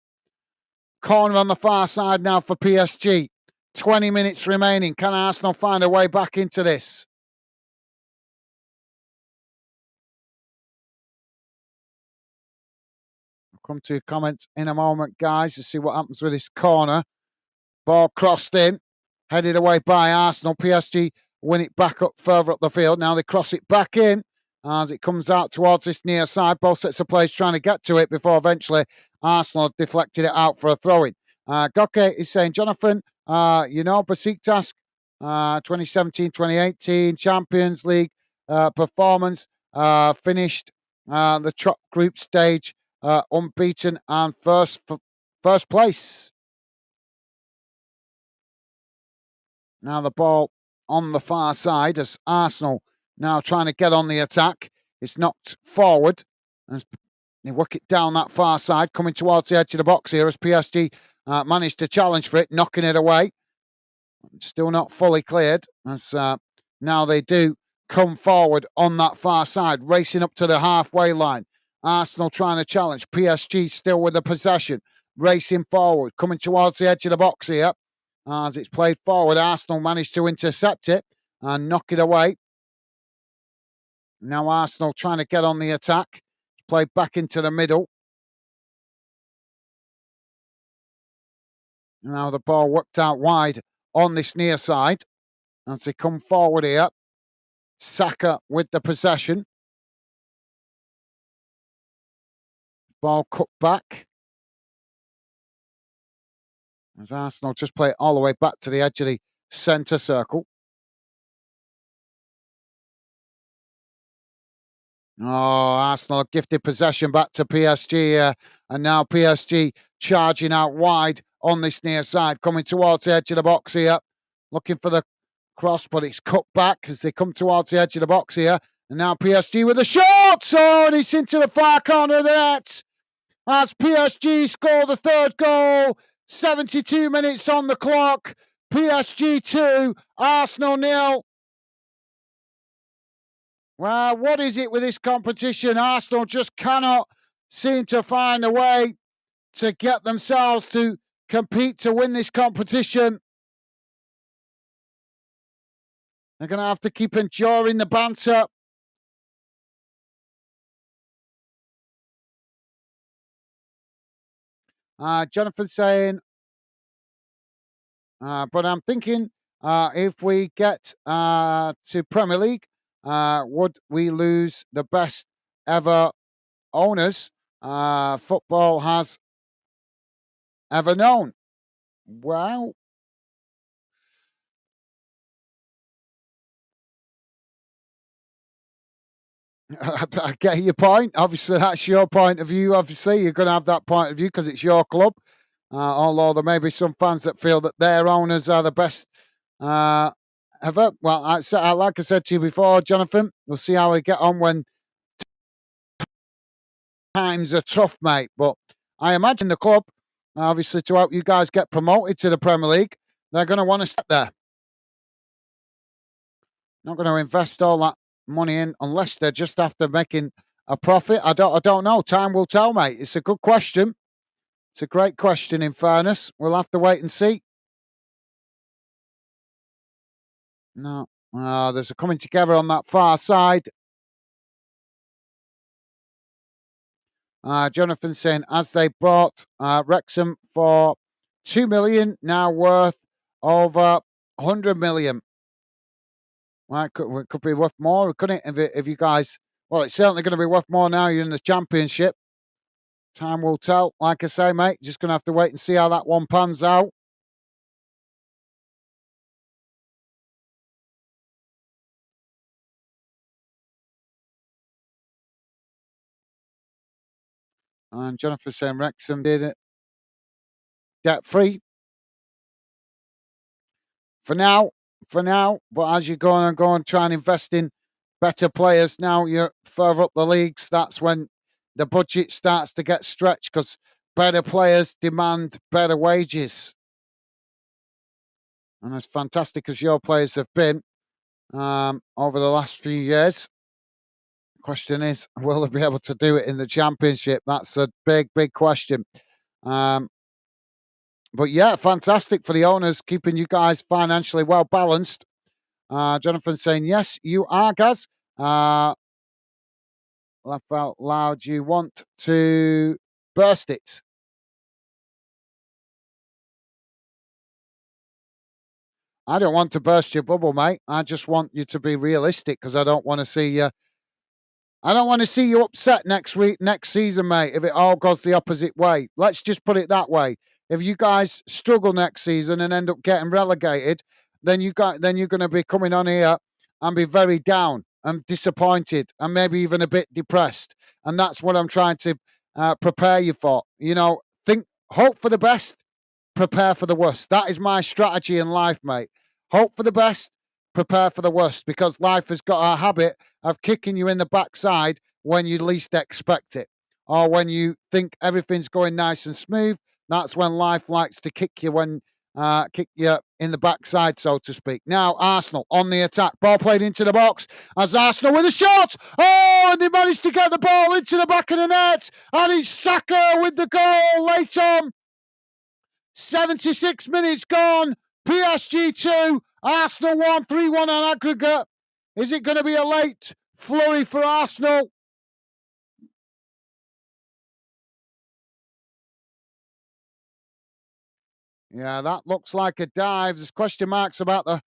Corner on the far side now for PSG. 20 minutes remaining. Can Arsenal find a way back into this? I'll come to your comments in a moment, guys, to see what happens with this corner. Ball crossed in, headed away by Arsenal. PSG win it back up further up the field. Now they cross it back in as it comes out towards this near side. Both sets of players trying to get to it before eventually Arsenal have deflected it out for a throw-in. Goke is saying, Jonathan, Besiktas, 2017-2018 Champions League performance, finished the top group stage unbeaten and first place. Now the ball on the far side as Arsenal now trying to get on the attack. It's knocked forward as they work it down that far side, coming towards the edge of the box here as PSG managed to challenge for it, knocking it away. Still not fully cleared as now they do come forward on that far side, racing up to the halfway line. Arsenal trying to challenge. PSG still with the possession, racing forward, coming towards the edge of the box here. As it's played forward, Arsenal managed to intercept it and knock it away. Now Arsenal trying to get on the attack. Played back into the middle. Now the ball worked out wide on this near side as they come forward here. Saka with the possession. Ball cut back. As Arsenal just play it all the way back to the edge of the centre circle. Oh, Arsenal gifted possession back to PSG and now PSG charging out wide on this near side, coming towards the edge of the box here, looking for the cross, but it's cut back as they come towards the edge of the box here. And now PSG with a shot! Oh, and it's into the far corner of the net as PSG score the third goal. 72 minutes on the clock. PSG 2, Arsenal 0. Well, what is it with this competition? Arsenal just cannot seem to find a way to get themselves to compete to win this competition. They're going to have to keep enduring the banter. Jonathan saying, but I'm thinking if we get to Premier League, would we lose the best ever owners football has ever known? Well, I get your point. Obviously, that's your point of view. Obviously, you're going to have that point of view because it's your club. Although there may be some fans that feel that their owners are the best ever. Well, like I said to you before, Jonathan, we'll see how we get on when times are tough, mate. But I imagine the club, obviously, to help you guys get promoted to the Premier League, they're going to want to step there. Not going to invest all that money in unless they're just after making a profit. I don't know. Time will tell, mate. It's a good question. It's a great question, in fairness. We'll have to wait and see. No. There's a coming together on that far side. Jonathan saying, as they bought Wrexham for 2 million, now worth over 100 million. Well, it could be worth more, couldn't it? If you guys, well, it's certainly going to be worth more now you're in the Championship. Time will tell. Like I say, mate, just going to have to wait and see how that one pans out. And Jonathan saying Wrexham did it debt-free. For now. But as you go and try and invest in better players, now you're further up the leagues. That's when the budget starts to get stretched because better players demand better wages. And as fantastic as your players have been over the last few years, the question is, will they be able to do it in the Championship? That's a big, big question. Um, but yeah, fantastic for the owners, keeping you guys financially well balanced. Jonathan saying, yes, you are, Gaz. Laugh out loud, you want to burst it. I don't want to burst your bubble, mate. I just want you to be realistic because I don't want to see you. I don't want to see you upset next season, mate, if it all goes the opposite way. Let's just put it that way. If you guys struggle next season and end up getting relegated, then you're going to be coming on here and be very down and disappointed and maybe even a bit depressed. And that's what I'm trying to prepare you for. You know, hope for the best, prepare for the worst. That is my strategy in life, mate. Hope for the best, prepare for the worst, because life has got a habit of kicking you in the backside when you least expect it. Or when you think everything's going nice and smooth, that's when life likes to kick you in the backside, so to speak. Now, Arsenal on the attack. Ball played into the box as Arsenal with a shot. Oh, and they managed to get the ball into the back of the net. And it's Saka with the goal late on. 76 minutes gone. PSG 2, Arsenal 1, 3-1 on aggregate. Is it going to be a late flurry for Arsenal? Yeah, that looks like a dive. There's question marks about the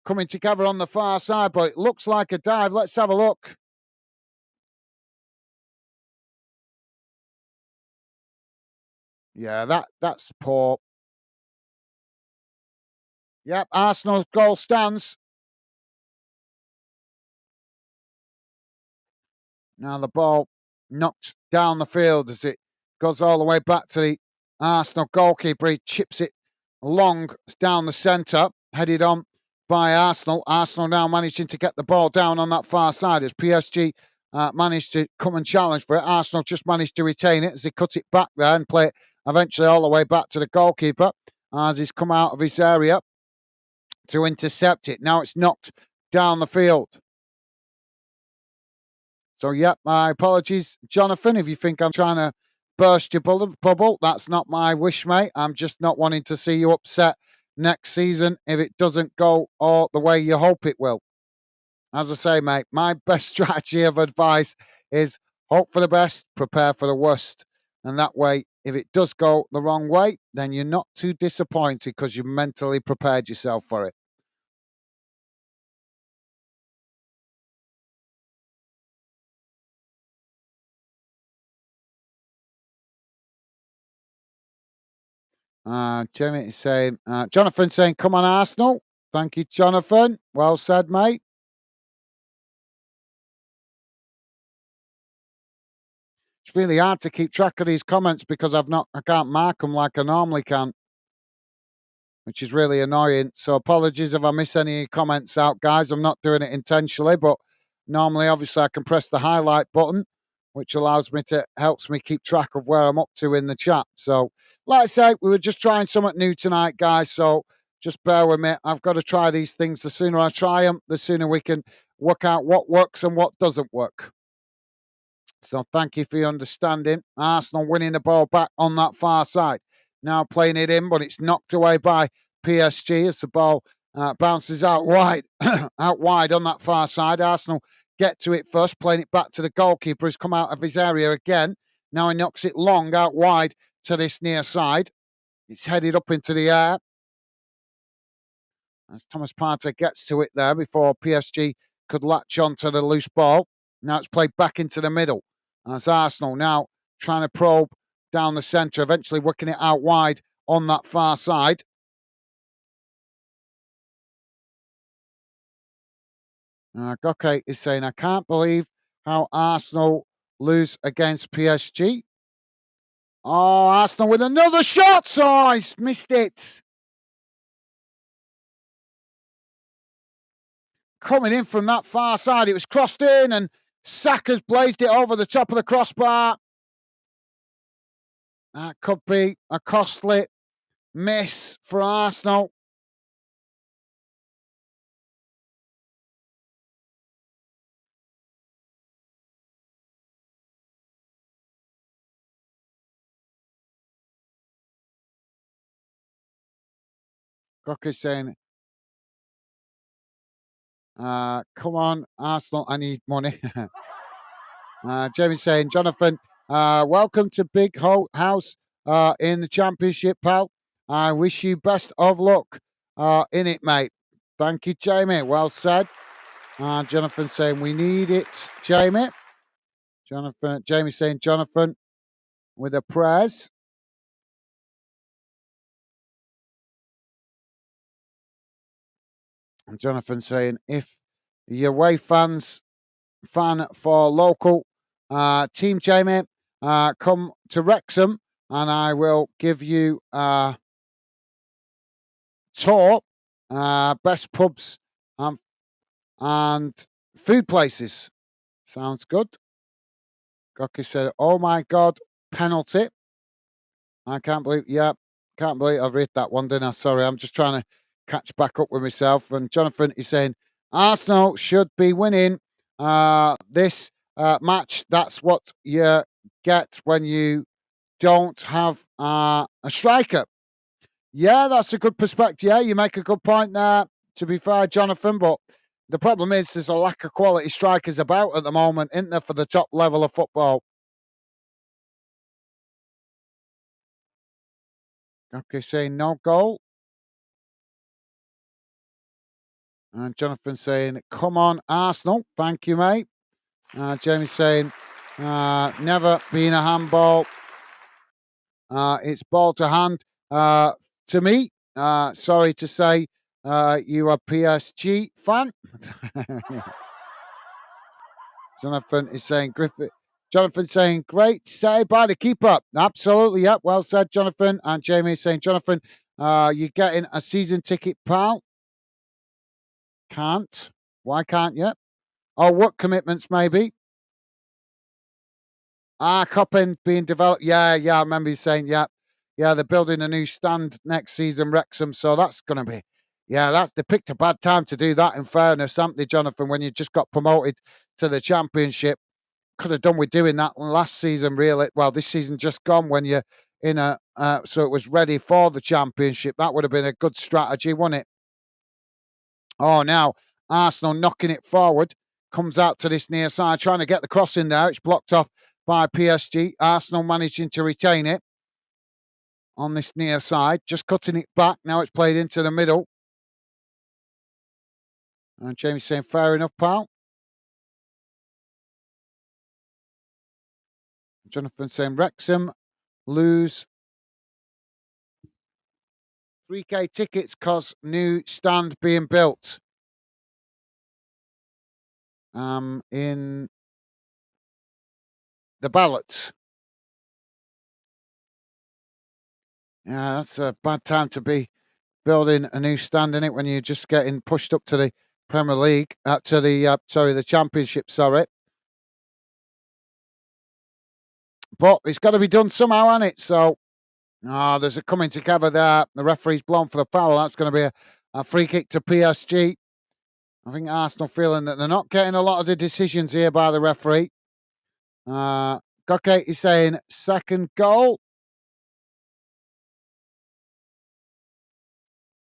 coming together on the far side, but it looks like a dive. Let's have a look. Yeah, that's poor. Yep, Arsenal's goal stands. Now the ball knocked down the field as it goes all the way back to the Arsenal goalkeeper. He chips it long down the centre, headed on by Arsenal. Arsenal now managing to get the ball down on that far side as PSG managed to come and challenge for it. Arsenal just managed to retain it as they cut it back there and play it eventually all the way back to the goalkeeper as he's come out of his area to intercept it. Now it's knocked down the field. So, yep, my apologies, Jonathan, if you think I'm trying to burst your bubble. That's not my wish, mate. I'm just not wanting to see you upset next season if it doesn't go all the way you hope it will. As I say, mate, my best strategy of advice is hope for the best, prepare for the worst. And that way, if it does go the wrong way, then you're not too disappointed because you've mentally prepared yourself for it. Jamie is saying, Jonathan saying, come on, Arsenal. Thank you, Jonathan. Well said, mate. It's really hard to keep track of these comments because I can't mark them like I normally can, which is really annoying. So apologies if I miss any comments out, guys. I'm not doing it intentionally, but normally, obviously, I can press the highlight button, which helps me keep track of where I'm up to in the chat. So, like I say, we were just trying something new tonight, guys. So just bear with me. I've got to try these things. The sooner I try them, the sooner we can work out what works and what doesn't work. So thank you for your understanding. Arsenal winning the ball back on that far side. Now playing it in, but it's knocked away by PSG as the ball bounces out wide, out wide on that far side. Arsenal get to it first, playing it back to the goalkeeper who's come out of his area again. Now he knocks it long out wide to this near side. It's headed up into the air as Thomas Partey gets to it there before PSG could latch onto the loose ball. Now it's played back into the middle. As Arsenal now trying to probe down the centre, eventually working it out wide on that far side. Goke is saying, I can't believe how Arsenal lose against PSG. Oh, Arsenal with another shot. Oh, he's missed it. Coming in from that far side, it was crossed in and Saka's blazed it over the top of the crossbar. That could be a costly miss for Arsenal. Cook saying, come on, Arsenal, I need money. Jamie's saying, Jonathan, welcome to Big House in the Championship, pal. I wish you best of luck in it, mate. Thank you, Jamie. Well said. Jonathan saying, we need it, Jamie. Jamie saying, Jonathan, with a prayers. And Jonathan saying, if your away fan for local team, Jamie, come to Wrexham and I will give you a tour, best pubs and food places. Sounds good. Goki said, oh my God, penalty. I can't believe I've read that one, didn't I? Sorry, I'm just trying to catch back up with myself. And Jonathan is saying, Arsenal should be winning this match. That's what you get when you don't have a striker. Yeah, that's a good perspective. Yeah, you make a good point there, to be fair, Jonathan. But the problem is there's a lack of quality strikers about at the moment, isn't there, for the top level of football? Okay, saying no goal. And Jonathan saying, come on, Arsenal. Thank you, mate. Jamie saying, never been a handball. It's ball to hand. To me, sorry to say, you are PSG fan. Jonathan is saying, Griffith. Jonathan saying, great save by the keeper. Absolutely, yep. Well said, Jonathan. And Jamie is saying, Jonathan, you're getting a season ticket, pal. Can't. Why can't you? Oh, what commitments, maybe? Coppin being developed. Yeah, I remember you saying, yeah, they're building a new stand next season, Wrexham. So that's going to be, they picked a bad time to do that. In fairness, haven't they, Jonathan? When you just got promoted to the Championship, could have done with doing that last season. Really, well, this season just gone when you're in so it was ready for the Championship. That would have been a good strategy, wouldn't it? Oh, now Arsenal knocking it forward. Comes out to this near side, trying to get the cross in there. It's blocked off by PSG. Arsenal managing to retain it on this near side, just cutting it back. Now it's played into the middle. And Jamie's saying, fair enough, pal. Jonathan saying, Wrexham lose 3K tickets because new stand being built. In the ballot. Yeah, that's a bad time to be building a new stand in it when you're just getting pushed up to the Premier League, to the Championship. Sorry, but it's got to be done somehow, hasn't it? So, there's a coming together there. The referee's blown for the foul. That's going to be a free kick to PSG. I think Arsenal feeling that they're not getting a lot of the decisions here by the referee. Goke is saying second goal.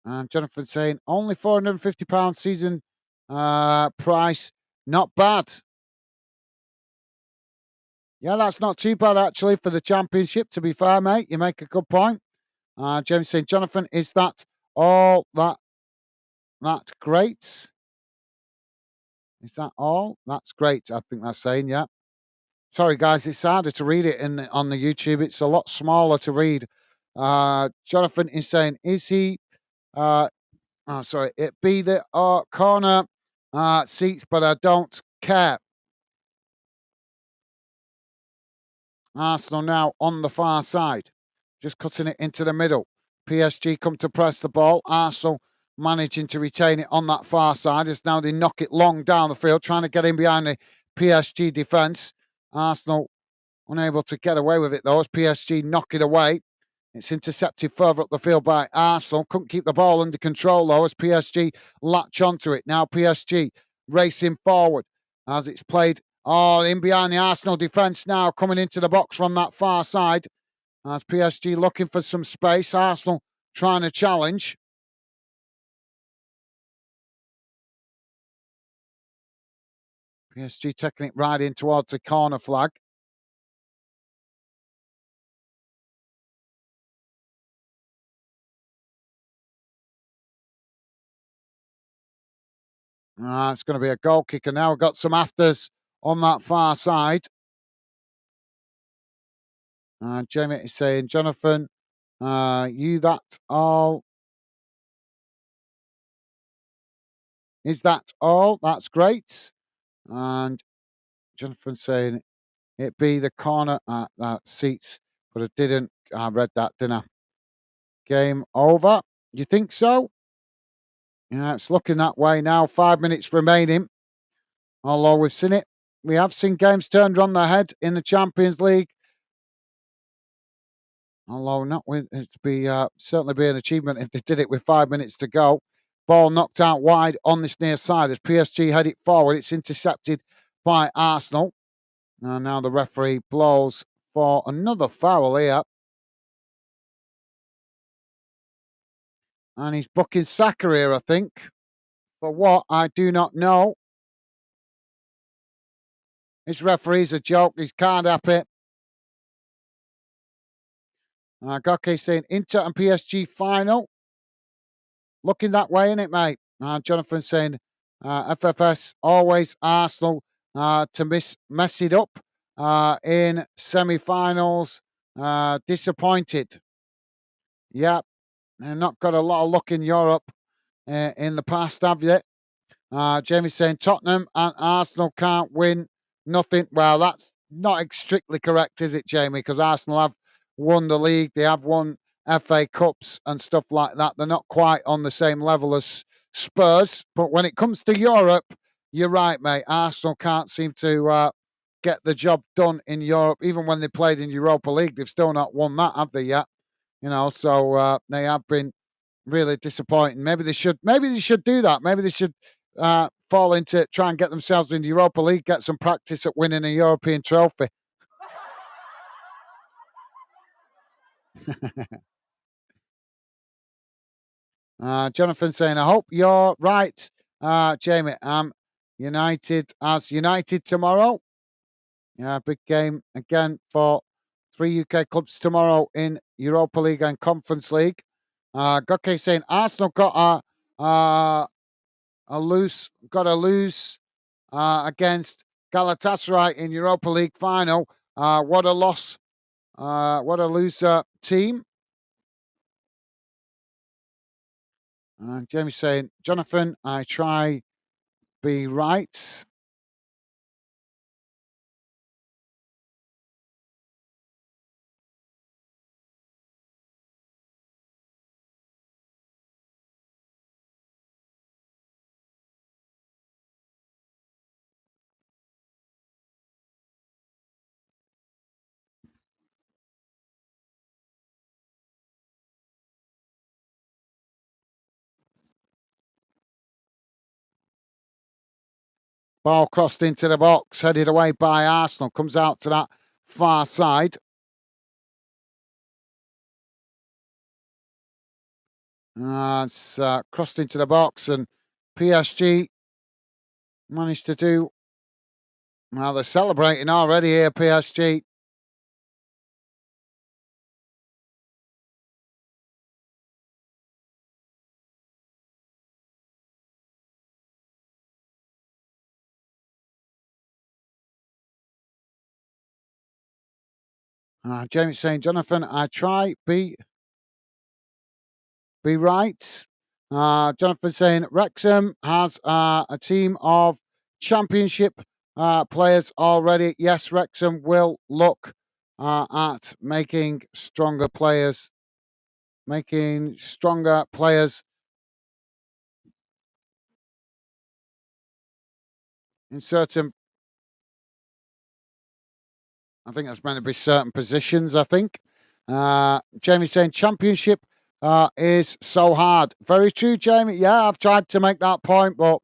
And Jonathan saying only £450 season price. Not bad. Yeah, that's not too bad actually for the Championship, to be fair, mate. You make a good point. James saying, Jonathan, is that all that's great? Is that all? That's great. I think that's saying, yeah. Sorry, guys, it's harder to read it on the YouTube. It's a lot smaller to read. Jonathan is saying, is he? Sorry, it be the corner seats, but I don't care. Arsenal now on the far side, just cutting it into the middle. PSG come to press the ball. Arsenal managing to retain it on that far side as now they knock it long down the field, trying to get in behind the PSG defence. Arsenal Unable to get away with it though as PSG knock it away. It's intercepted further up the field by Arsenal. Couldn't keep the ball under control though as PSG latch onto it. Now PSG racing forward as it's played in behind the Arsenal defence now, coming into the box from that far side. As PSG looking for some space. Arsenal trying to challenge. PSG taking it right in towards the corner flag. It's going to be a goal kicker now. We've got some afters on that far side. Jamie is saying, Jonathan, you that all? Is that all? That's great. And Jonathan saying, it be the corner seats, but I didn't. I read that, didn't I? Game over. You think so? Yeah, it's looking that way now. 5 minutes remaining. Although we've seen it, we have seen games turned on their head in the Champions League. Although not with it's be certainly be an achievement if they did it with 5 minutes to go. Ball knocked out wide on this near side as PSG head it forward. It's intercepted by Arsenal. And now the referee blows for another foul here. And he's booking Saka here, I think. For what? I do not know. This referee's a joke. He's can't happy. Goke saying Inter and PSG final. Looking that way, isn't it, mate? Jonathan saying FFS always Arsenal to mess it up in semi-finals. Disappointed. Yep, they've not got a lot of luck in Europe in the past, have you? Jamie's saying Tottenham and Arsenal can't win nothing. Well, that's not strictly correct, is it, Jamie? Because Arsenal have won the league, they have won FA Cups and stuff like that. They're not quite on the same level as Spurs. But when it comes to Europe, you're right, mate. Arsenal can't seem to get the job done in Europe. Even when they played in Europa League, they've still not won that, have they yet? So they have been really disappointing. Maybe they should do that. Maybe they should fall into try and get themselves in the Europa League, get some practice at winning a European trophy. Jonathan saying, I hope you're right, Jamie. United tomorrow. Yeah, big game again for 3 UK clubs tomorrow in Europa League and Conference League. Goke saying Arsenal got a lose against Galatasaray in Europa League final. What a loss. What a loser team. Jamie's saying, Jonathan, I try be right. Ball crossed into the box, headed away by Arsenal, comes out to that far side. It's crossed into the box, and PSG managed to do. Well, they're celebrating already here, PSG. James saying, Jonathan, I try be right. Jonathan saying, Wrexham has a team of championship players already. Yes, Wrexham will look at making stronger players in certain I think that's meant to be certain positions, I think. Jamie saying Championship is so hard. Very true, Jamie. Yeah, I've tried to make that point, but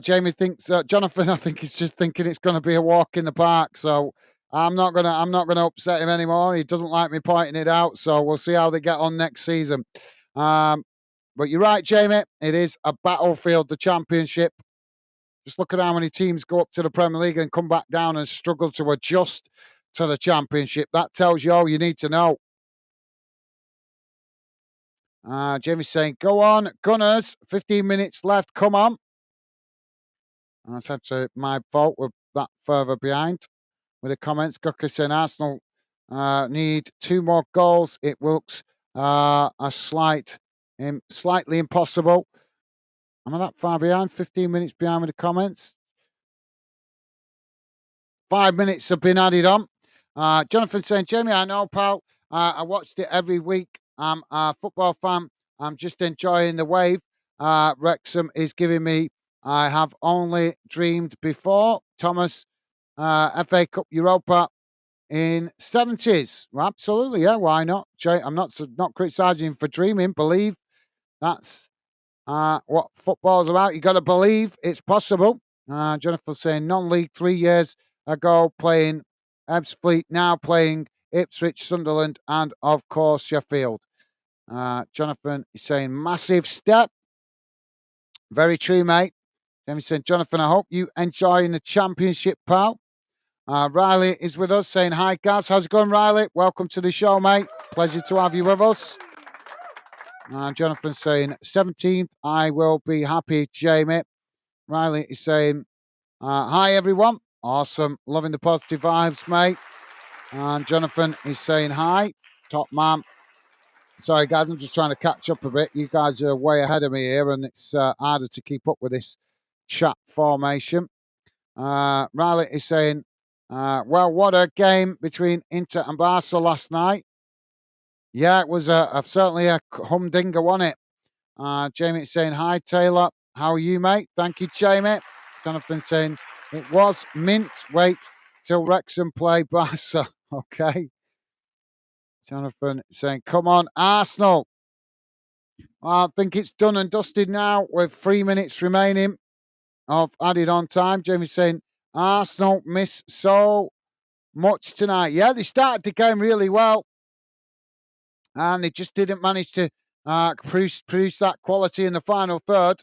Jamie thinks Jonathan, I think, is just thinking it's going to be a walk in the park. So I'm not gonna upset him anymore. He doesn't like me pointing it out. So we'll see how they get on next season. Um, but you're right, Jamie. It is a battlefield, the Championship. Just look at how many teams go up to the Premier League and come back down and struggle to adjust to the Championship. That tells you all you need to know. Jamie's saying, go on, Gunners. 15 minutes left. Come on. That's actually my fault. We're that further behind with the comments. Gucker saying Arsenal need 2 more goals. It looks slightly impossible. Am I that far behind? 15 minutes behind with the comments. 5 minutes have been added on. Jonathan saying, Jamie, I know, pal. I watched it every week. I'm a football fan. I'm just enjoying the wave. Wrexham is giving me. I have only dreamed before. Thomas, FA Cup Europa in 70s. Well, absolutely, yeah. Why not? I'm not criticising for dreaming. Believe that's what football's about. You got to believe it's possible. Jennifer saying non-league 3 years ago playing Ebbsfleet, now playing Ipswich, Sunderland, and of course Sheffield. Jonathan is saying massive step. Very true, mate. Jamie saying, Jonathan, I hope you enjoying the Championship, pal. Riley is with us saying, hi, Gaz. How's it going, Riley? Welcome to the show, mate. Pleasure to have you with us. Jonathan saying, 17th, I will be happy, Jamie. Riley is saying, hi, everyone. Awesome. Loving the positive vibes, mate. And Jonathan is saying, hi. Top man. Sorry, guys, I'm just trying to catch up a bit. You guys are way ahead of me here, and it's harder to keep up with this chat formation. Riley is saying, well, what a game between Inter and Barca last night. Yeah, it was certainly a humdinger, wasn't it? Jamie is saying, hi, Taylor. How are you, mate? Thank you, Jamie. Jonathan saying, it was mint. Wait till Wrexham play Barca. Okay. Jonathan saying, come on, Arsenal. I think it's done and dusted now with 3 minutes remaining of added on time. Jamie saying, Arsenal miss so much tonight. Yeah, they started the game really well, and they just didn't manage to produce that quality in the final third.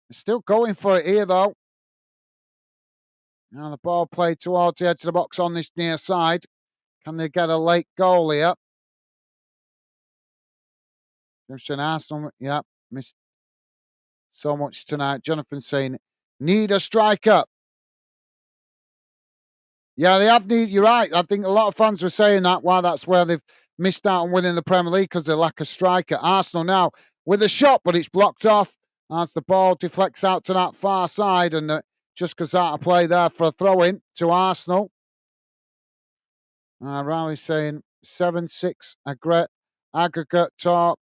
They're still going for it here, though. Now the ball played towards the edge of the box on this near side. Can they get a late goal here? Jefferson Arsenal, yeah, missed so much tonight. Jonathan saying, need a striker. Yeah, they have need. You're right. I think a lot of fans were saying that. Why that's where they've missed out on winning the Premier League because they lack a striker. Arsenal now with a shot, but it's blocked off as the ball deflects out to that far side, and just goes out of play there for a throw in to Arsenal. Riley saying 7-6 aggregate talk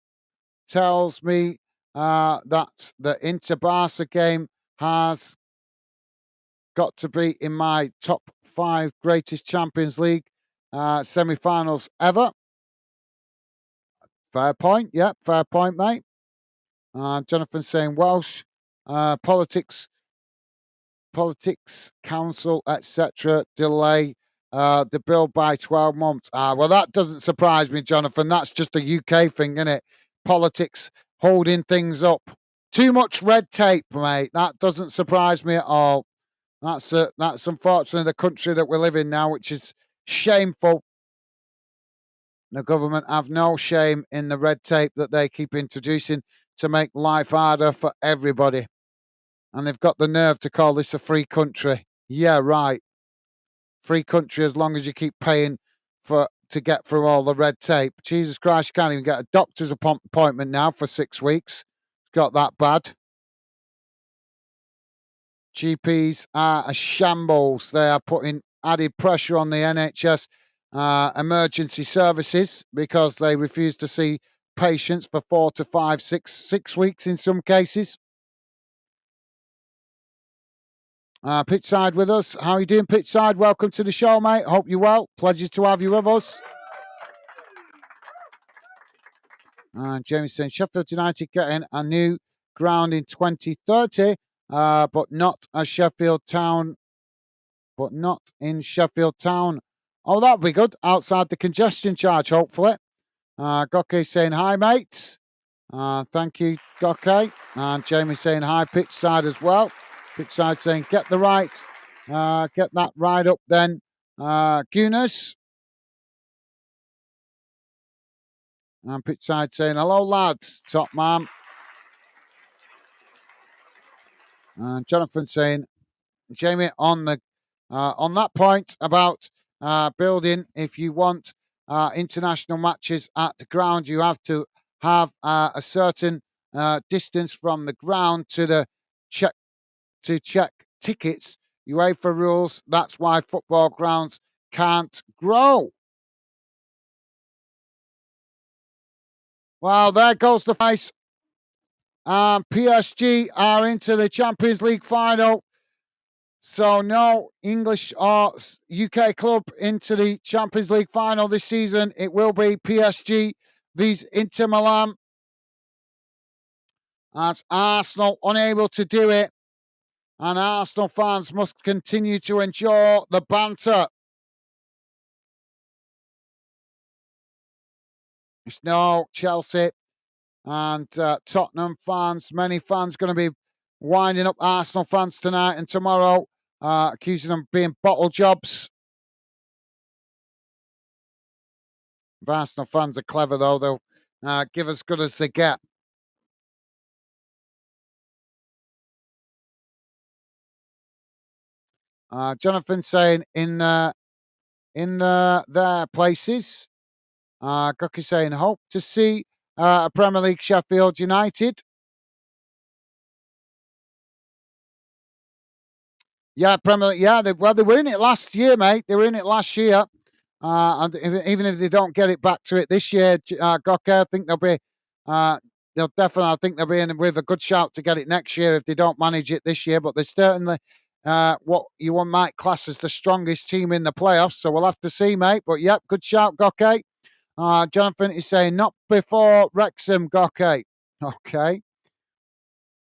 tells me that the Inter Barca game has got to be in my top 5 greatest Champions League semi-finals ever. Fair point. Yeah, fair point, mate. Jonathan saying Welsh politics, council, etc. delay the bill by 12 months. Well, that doesn't surprise me, Jonathan. That's just a UK thing, isn't it? Politics holding things up. Too much red tape, mate. That doesn't surprise me at all. That's unfortunately the country that we live in now, which is shameful. The government have no shame in the red tape that they keep introducing to make life harder for everybody. And they've got the nerve to call this a free country. Yeah, right. Free country as long as you keep paying to get through all the red tape. Jesus Christ, you can't even get a doctor's appointment now for 6 weeks. It's got that bad. GPs are a shambles. They are putting added pressure on the NHS emergency services because they refuse to see patients for 4 to 5, 6 weeks in some cases. Pitchside with us. How are you doing, Pitchside? Welcome to the show, mate. Hope you're well. Pleasure to have you with us. And Jamie's saying Sheffield United getting a new ground in 2030, but not a Sheffield Town, but not in Sheffield Town. Oh, that'll be good. Outside the congestion charge, hopefully. Goke saying hi, mates. Thank you, Goke. And Jamie saying hi, Pitchside as well. Pitchside saying get that right up then. Guinness. And Pitchside saying hello, lads. Top man. And Jonathan saying, Jamie, on that point about building, if you want international matches at the ground, you have to have a certain distance from the ground to check tickets. UEFA rules. That's why football grounds can't grow. Well, there goes the face. PSG are into the Champions League final. So no English or UK club into the Champions League final this season. It will be PSG vs Inter Milan. As Arsenal unable to do it. And Arsenal fans must continue to endure the banter. It's no Chelsea and Tottenham fans. Many fans going to be winding up Arsenal fans tonight and tomorrow, accusing them of being bottle jobs. If Arsenal fans are clever, though, they'll give as good as they get. Jonathan saying in their places. Gucky saying hope to see a Premier League Sheffield United. Yeah, Premier League. Yeah, they were in it last year, mate. They were in it last year. And even if they don't get it back to it this year, Gokke, I think they'll definitely, I think they'll be in with a good shout to get it next year if they don't manage it this year. But they're certainly what you might class as the strongest team in the playoffs. So we'll have to see, mate. But yep, good shout, Gokke. Jonathan is saying not before Wrexham, Gokke. Okay.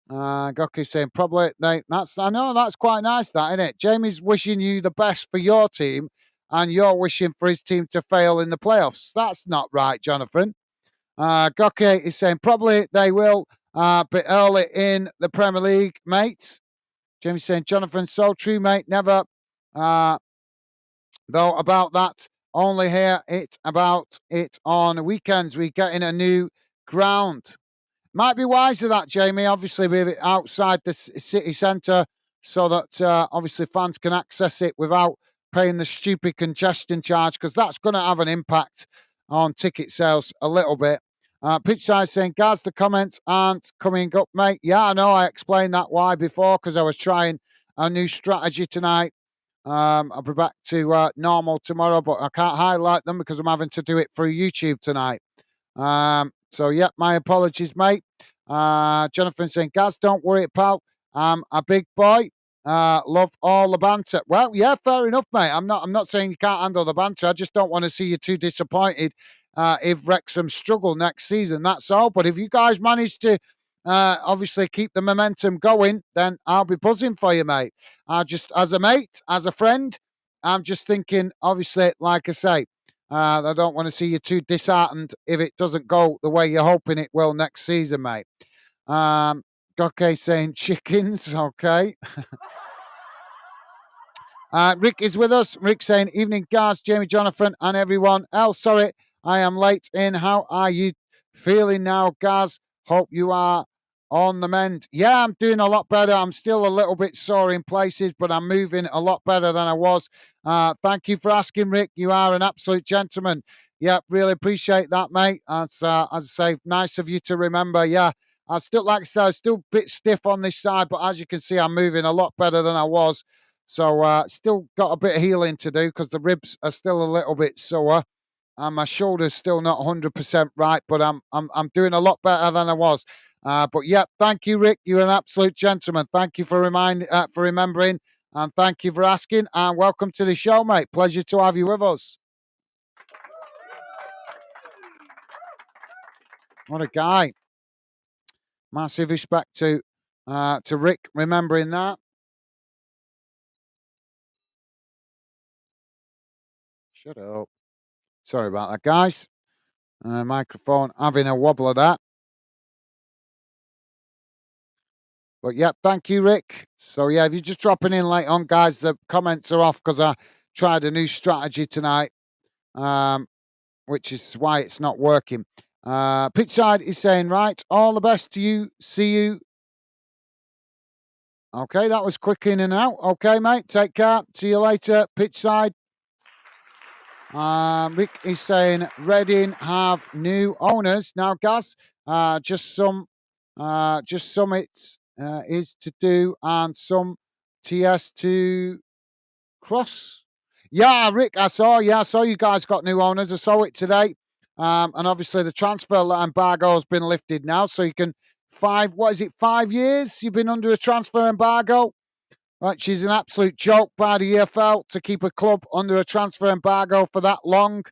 Gokke saying probably I know that's quite nice, that, isn't it? Jamie's wishing you the best for your team, and you're wishing for his team to fail in the playoffs. That's not right, Jonathan. Gokke is saying probably they will be early in the Premier League, mate. Jamie's saying Jonathan, so true, mate. Never though about that. Only hear it about it on weekends. We're getting a new ground. Might be wiser that, Jamie, obviously, with it outside the city centre so that obviously fans can access it without paying the stupid congestion charge, because that's going to have an impact on ticket sales a little bit. Pitchside saying, guys, the comments aren't coming up, mate. Yeah, I know. I explained that why before, because I was trying a new strategy tonight. I'll be back to normal tomorrow, but I can't highlight them because I'm having to do it through YouTube tonight. So, yeah, my apologies, mate. Jonathan saying, Gaz, don't worry, pal. I'm a big boy. Love all the banter. Well, yeah, fair enough, mate. I'm not saying you can't handle the banter. I just don't want to see you too disappointed if Wrexham struggle next season. That's all. But if you guys manage to obviously keep the momentum going, then I'll be buzzing for you, mate. Just as a mate, as a friend, I'm just thinking, obviously, like I say, I don't want to see you too disheartened if it doesn't go the way you're hoping it will next season, mate. Goke saying chickens, okay. Rick is with us. Rick saying, evening, guys, Jamie, Jonathan, and everyone else. Sorry, I am late in. How are you feeling now, guys? Hope you are on the mend. Yeah, I'm doing a lot better. I'm still a little bit sore in places, but I'm moving a lot better than I was. Thank you for asking, Rick. You are an absolute gentleman. Yeah, really appreciate that, mate. As I say, nice of you to remember. Yeah, I still, like I said, still a bit stiff on this side, but as you can see, I'm moving a lot better than I was. So still got a bit of healing to do because the ribs are still a little bit sore. And my shoulder's still not 100% right, but I'm doing a lot better than I was. But yeah, thank you, Rick. You're an absolute gentleman. Thank you for remembering. and thank you for asking. And welcome to the show, mate. Pleasure to have you with us. What a guy! Massive respect to Rick, remembering that. Shut up. Sorry about that, guys. Microphone having a wobble of that. But yeah, thank you, Rick. So yeah, if you're just dropping in late on, guys, the comments are off because I tried a new strategy tonight, which is why it's not working. Pitchside is saying, right, all the best to you. See you. Okay, that was quick in and out. Okay, mate, take care. See you later. Pitchside. Rick is saying Reading have new owners now, Gaz. Just some it is to do, and some TS to cross. Yeah, Rick, I saw. Yeah, I saw you guys got new owners. I saw it today, and obviously the transfer embargo has been lifted now, so you can 5 years you've been under a transfer embargo. Which is an absolute joke by the EFL to keep a club under a transfer embargo for that long,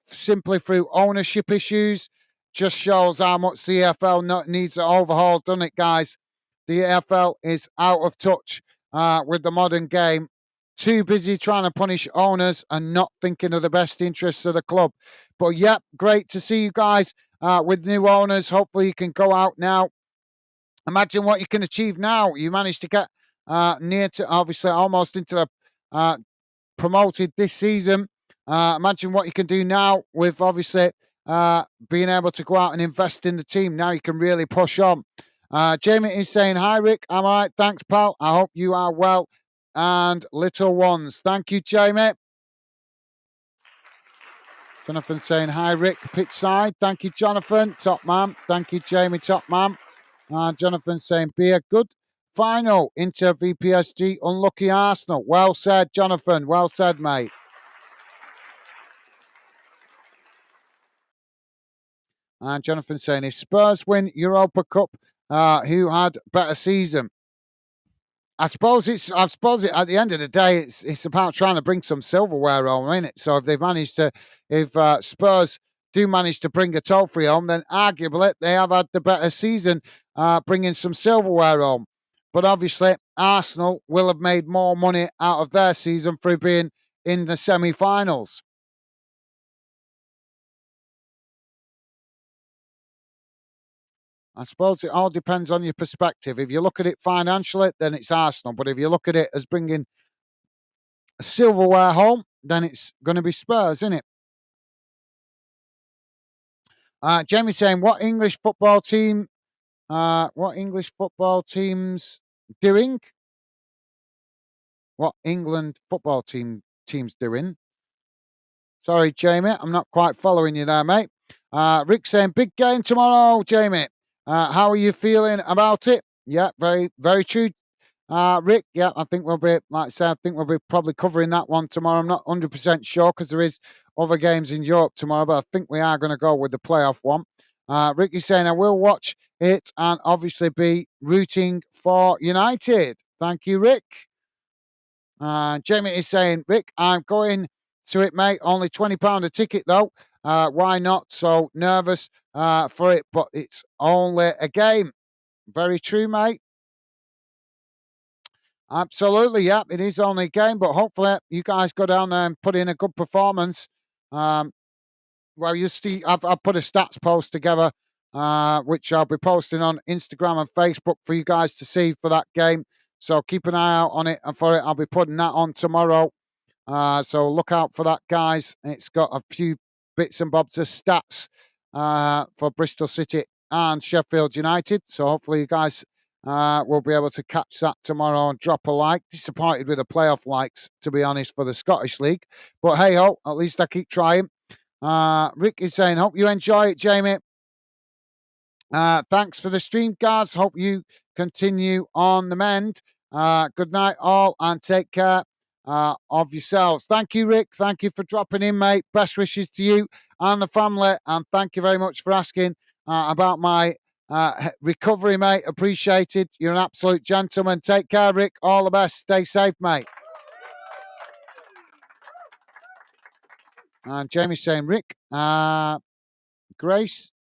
simply through ownership issues. Just shows how much the EFL needs to overhaul, doesn't it, guys? The EFL is out of touch with the modern game. Too busy trying to punish owners and not thinking of the best interests of the club. But yeah, great to see you guys with new owners. Hopefully you can go out now. Imagine what you can achieve now. You managed to get near to, obviously, almost into the promoted this season. Imagine what you can do now with, obviously, being able to go out and invest in the team. Now you can really push on. Jamie is saying, hi, Rick. I'm all right. Thanks, pal. I hope you are well. And little ones. Thank you, Jamie. Jonathan saying, hi, Rick. Pitch side. Thank you, Jonathan. Top man. Thank you, Jamie. Top man. Jonathan saying, be a good final. Inter v PSG. Unlucky Arsenal. Well said, Jonathan. Well said, mate. And Jonathan saying, if Spurs win Europa Cup, who had better season? I suppose it at the end of the day, it's about trying to bring some silverware home, isn't it? So if Spurs do manage to bring a trophy home, then arguably they have had the better season, bringing some silverware home. But obviously, Arsenal will have made more money out of their season through being in the semi-finals. I suppose it all depends on your perspective. If you look at it financially, then it's Arsenal. But if you look at it as bringing a silverware home, then it's going to be Spurs, isn't it? Jamie saying, what English football team? What English football teams doing? What England football teams doing? Sorry, Jamie, I'm not quite following you there, mate. Rick saying, big game tomorrow, Jamie. How are you feeling about it? Yeah, very, very true. Rick, yeah, I think we'll be, like I said, I think we'll be probably covering that one tomorrow. I'm not 100% sure because there is other games in Europe tomorrow, but I think we are going to go with the playoff one. Rick is saying, I will watch it and obviously be rooting for United. Thank you, Rick. Jamie is saying, Rick, I'm going to it, mate. Only £20 a ticket, though. Why not? So nervous for it, but it's only a game. Very true, mate. Absolutely, yeah. It is only a game, but hopefully you guys go down there and put in a good performance. Well, you see, I've put a stats post together, which I'll be posting on Instagram and Facebook for you guys to see for that game. So keep an eye out on it, and for it, I'll be putting that on tomorrow. So look out for that, guys. It's got a few bits and bobs of stats for Bristol City and Sheffield United. So hopefully you guys will be able to catch that tomorrow and drop a like. Disappointed with the playoff likes, to be honest, for the Scottish League. But hey ho, at least I keep trying. Rick is saying, hope you enjoy it, Jamie. Thanks for the stream, guys. Hope you continue on the mend. Good night, all, and take care of yourselves. Thank you, Rick. Thank you for dropping in, mate. Best wishes to you and the family, and thank you very much for asking about my recovery, mate. Appreciated. You're an absolute gentleman. Take care, Rick. All the best. Stay safe, mate. And Jamie's saying, Rick, Grace,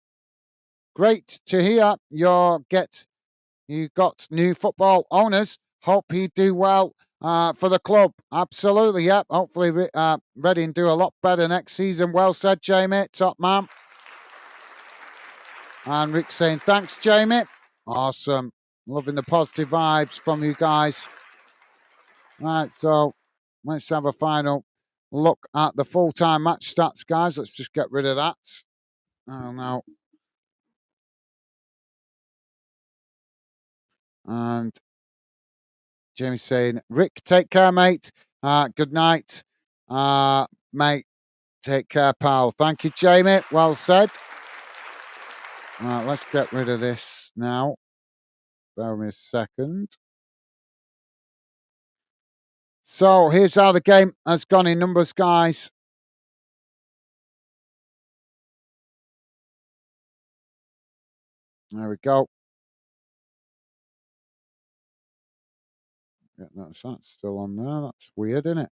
great to hear you got new football owners. Hope he do well for the club. Absolutely, yep. Hopefully, Reading do a lot better next season. Well said, Jamie. Top man. And Rick saying, thanks, Jamie. Awesome. Loving the positive vibes from you guys. Right, so let's have a final look at the full-time match stats, guys. Let's just get rid of that. Oh, no. And Jamie's saying, Rick, take care, mate. Good night. Mate, take care, pal. Thank you, Jamie. Well said. Right, let's get rid of this now. Bear with me a second. So here's how the game has gone in numbers, guys. There we go. Yeah, that's still on there. That's weird, isn't it?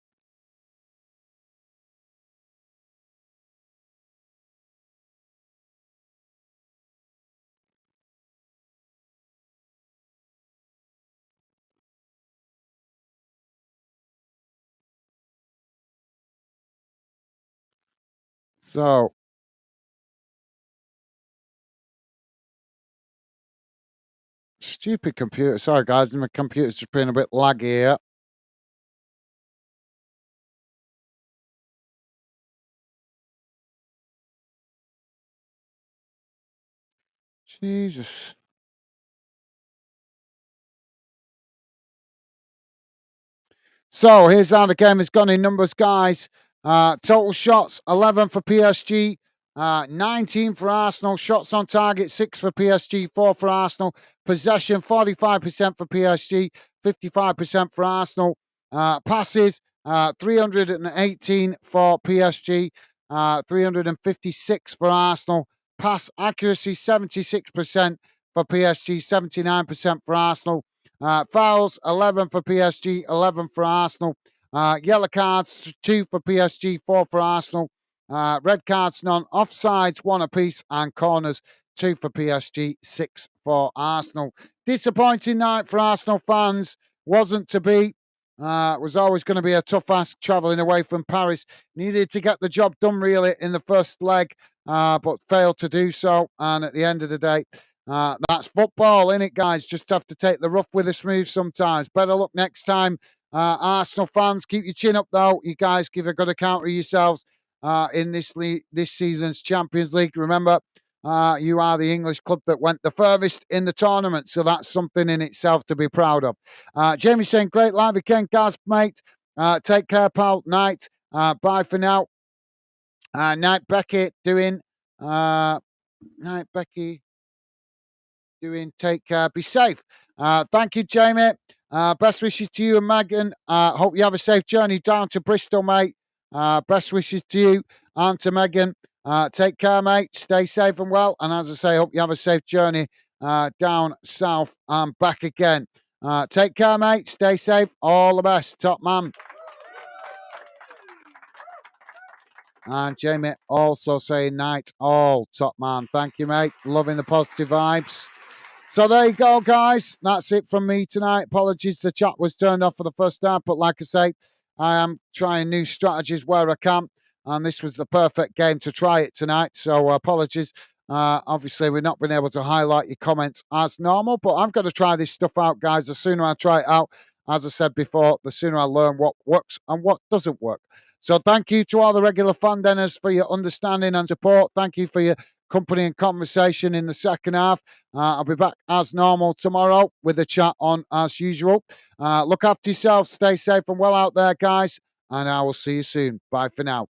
So stupid computer. Sorry, guys, my computer's just been a bit laggy here. Jesus. So here's how the game has gone in numbers, guys. Total shots 11 for PSG, 19 for Arsenal. Shots on target 6 for PSG, 4 for Arsenal. Possession 45% for PSG, 55% for Arsenal. Passes 318 for PSG, 356 for Arsenal. Pass accuracy 76% for PSG, 79% for Arsenal. Fouls 11 for PSG, 11 for Arsenal. Yellow cards 2 for PSG, 4 for Arsenal. Red cards none. Offsides 1 apiece, and corners 2 for PSG, 6 for Arsenal. Disappointing night for Arsenal fans. Wasn't to be. Was always going to be a tough ask travelling away from Paris. Needed to get the job done really in the first leg, but failed to do so. And at the end of the day, that's football, innit, guys? Just have to take the rough with the smooth sometimes. Better luck next time. Arsenal fans, keep your chin up, though. You guys give a good account of yourselves in this season's Champions League. Remember, you are the English club that went the furthest in the tournament, so that's something in itself to be proud of. Jamie's saying, great live again, guys, mate. Take care, pal. Night. Bye for now. Night, Becky, doing... night, Becky. Doing. Take care. Be safe. Thank you, Jamie. Best wishes to you and Megan. Hope you have a safe journey down to Bristol, mate. Best wishes to you and to Megan. Take care, mate. Stay safe and well. And as I say, hope you have a safe journey down south and back again. Take care, mate. Stay safe. All the best. Top man. And Jamie also saying night all. Top man. Thank you, mate. Loving the positive vibes. So there you go, guys. That's it from me tonight. Apologies, the chat was turned off for the first half, but like I say, I am trying new strategies where I can, and this was the perfect game to try it tonight. So apologies. Obviously, we've not been able to highlight your comments as normal, but I've got to try this stuff out, guys. The sooner I try it out, as I said before, the sooner I learn what works and what doesn't work. So thank you to all the regular fan denners for your understanding and support. Thank you for your company and conversation in the second half. I'll be back as normal tomorrow with a chat on as usual. Look after yourselves, stay safe and well out there, guys, and I will see you soon. Bye for now.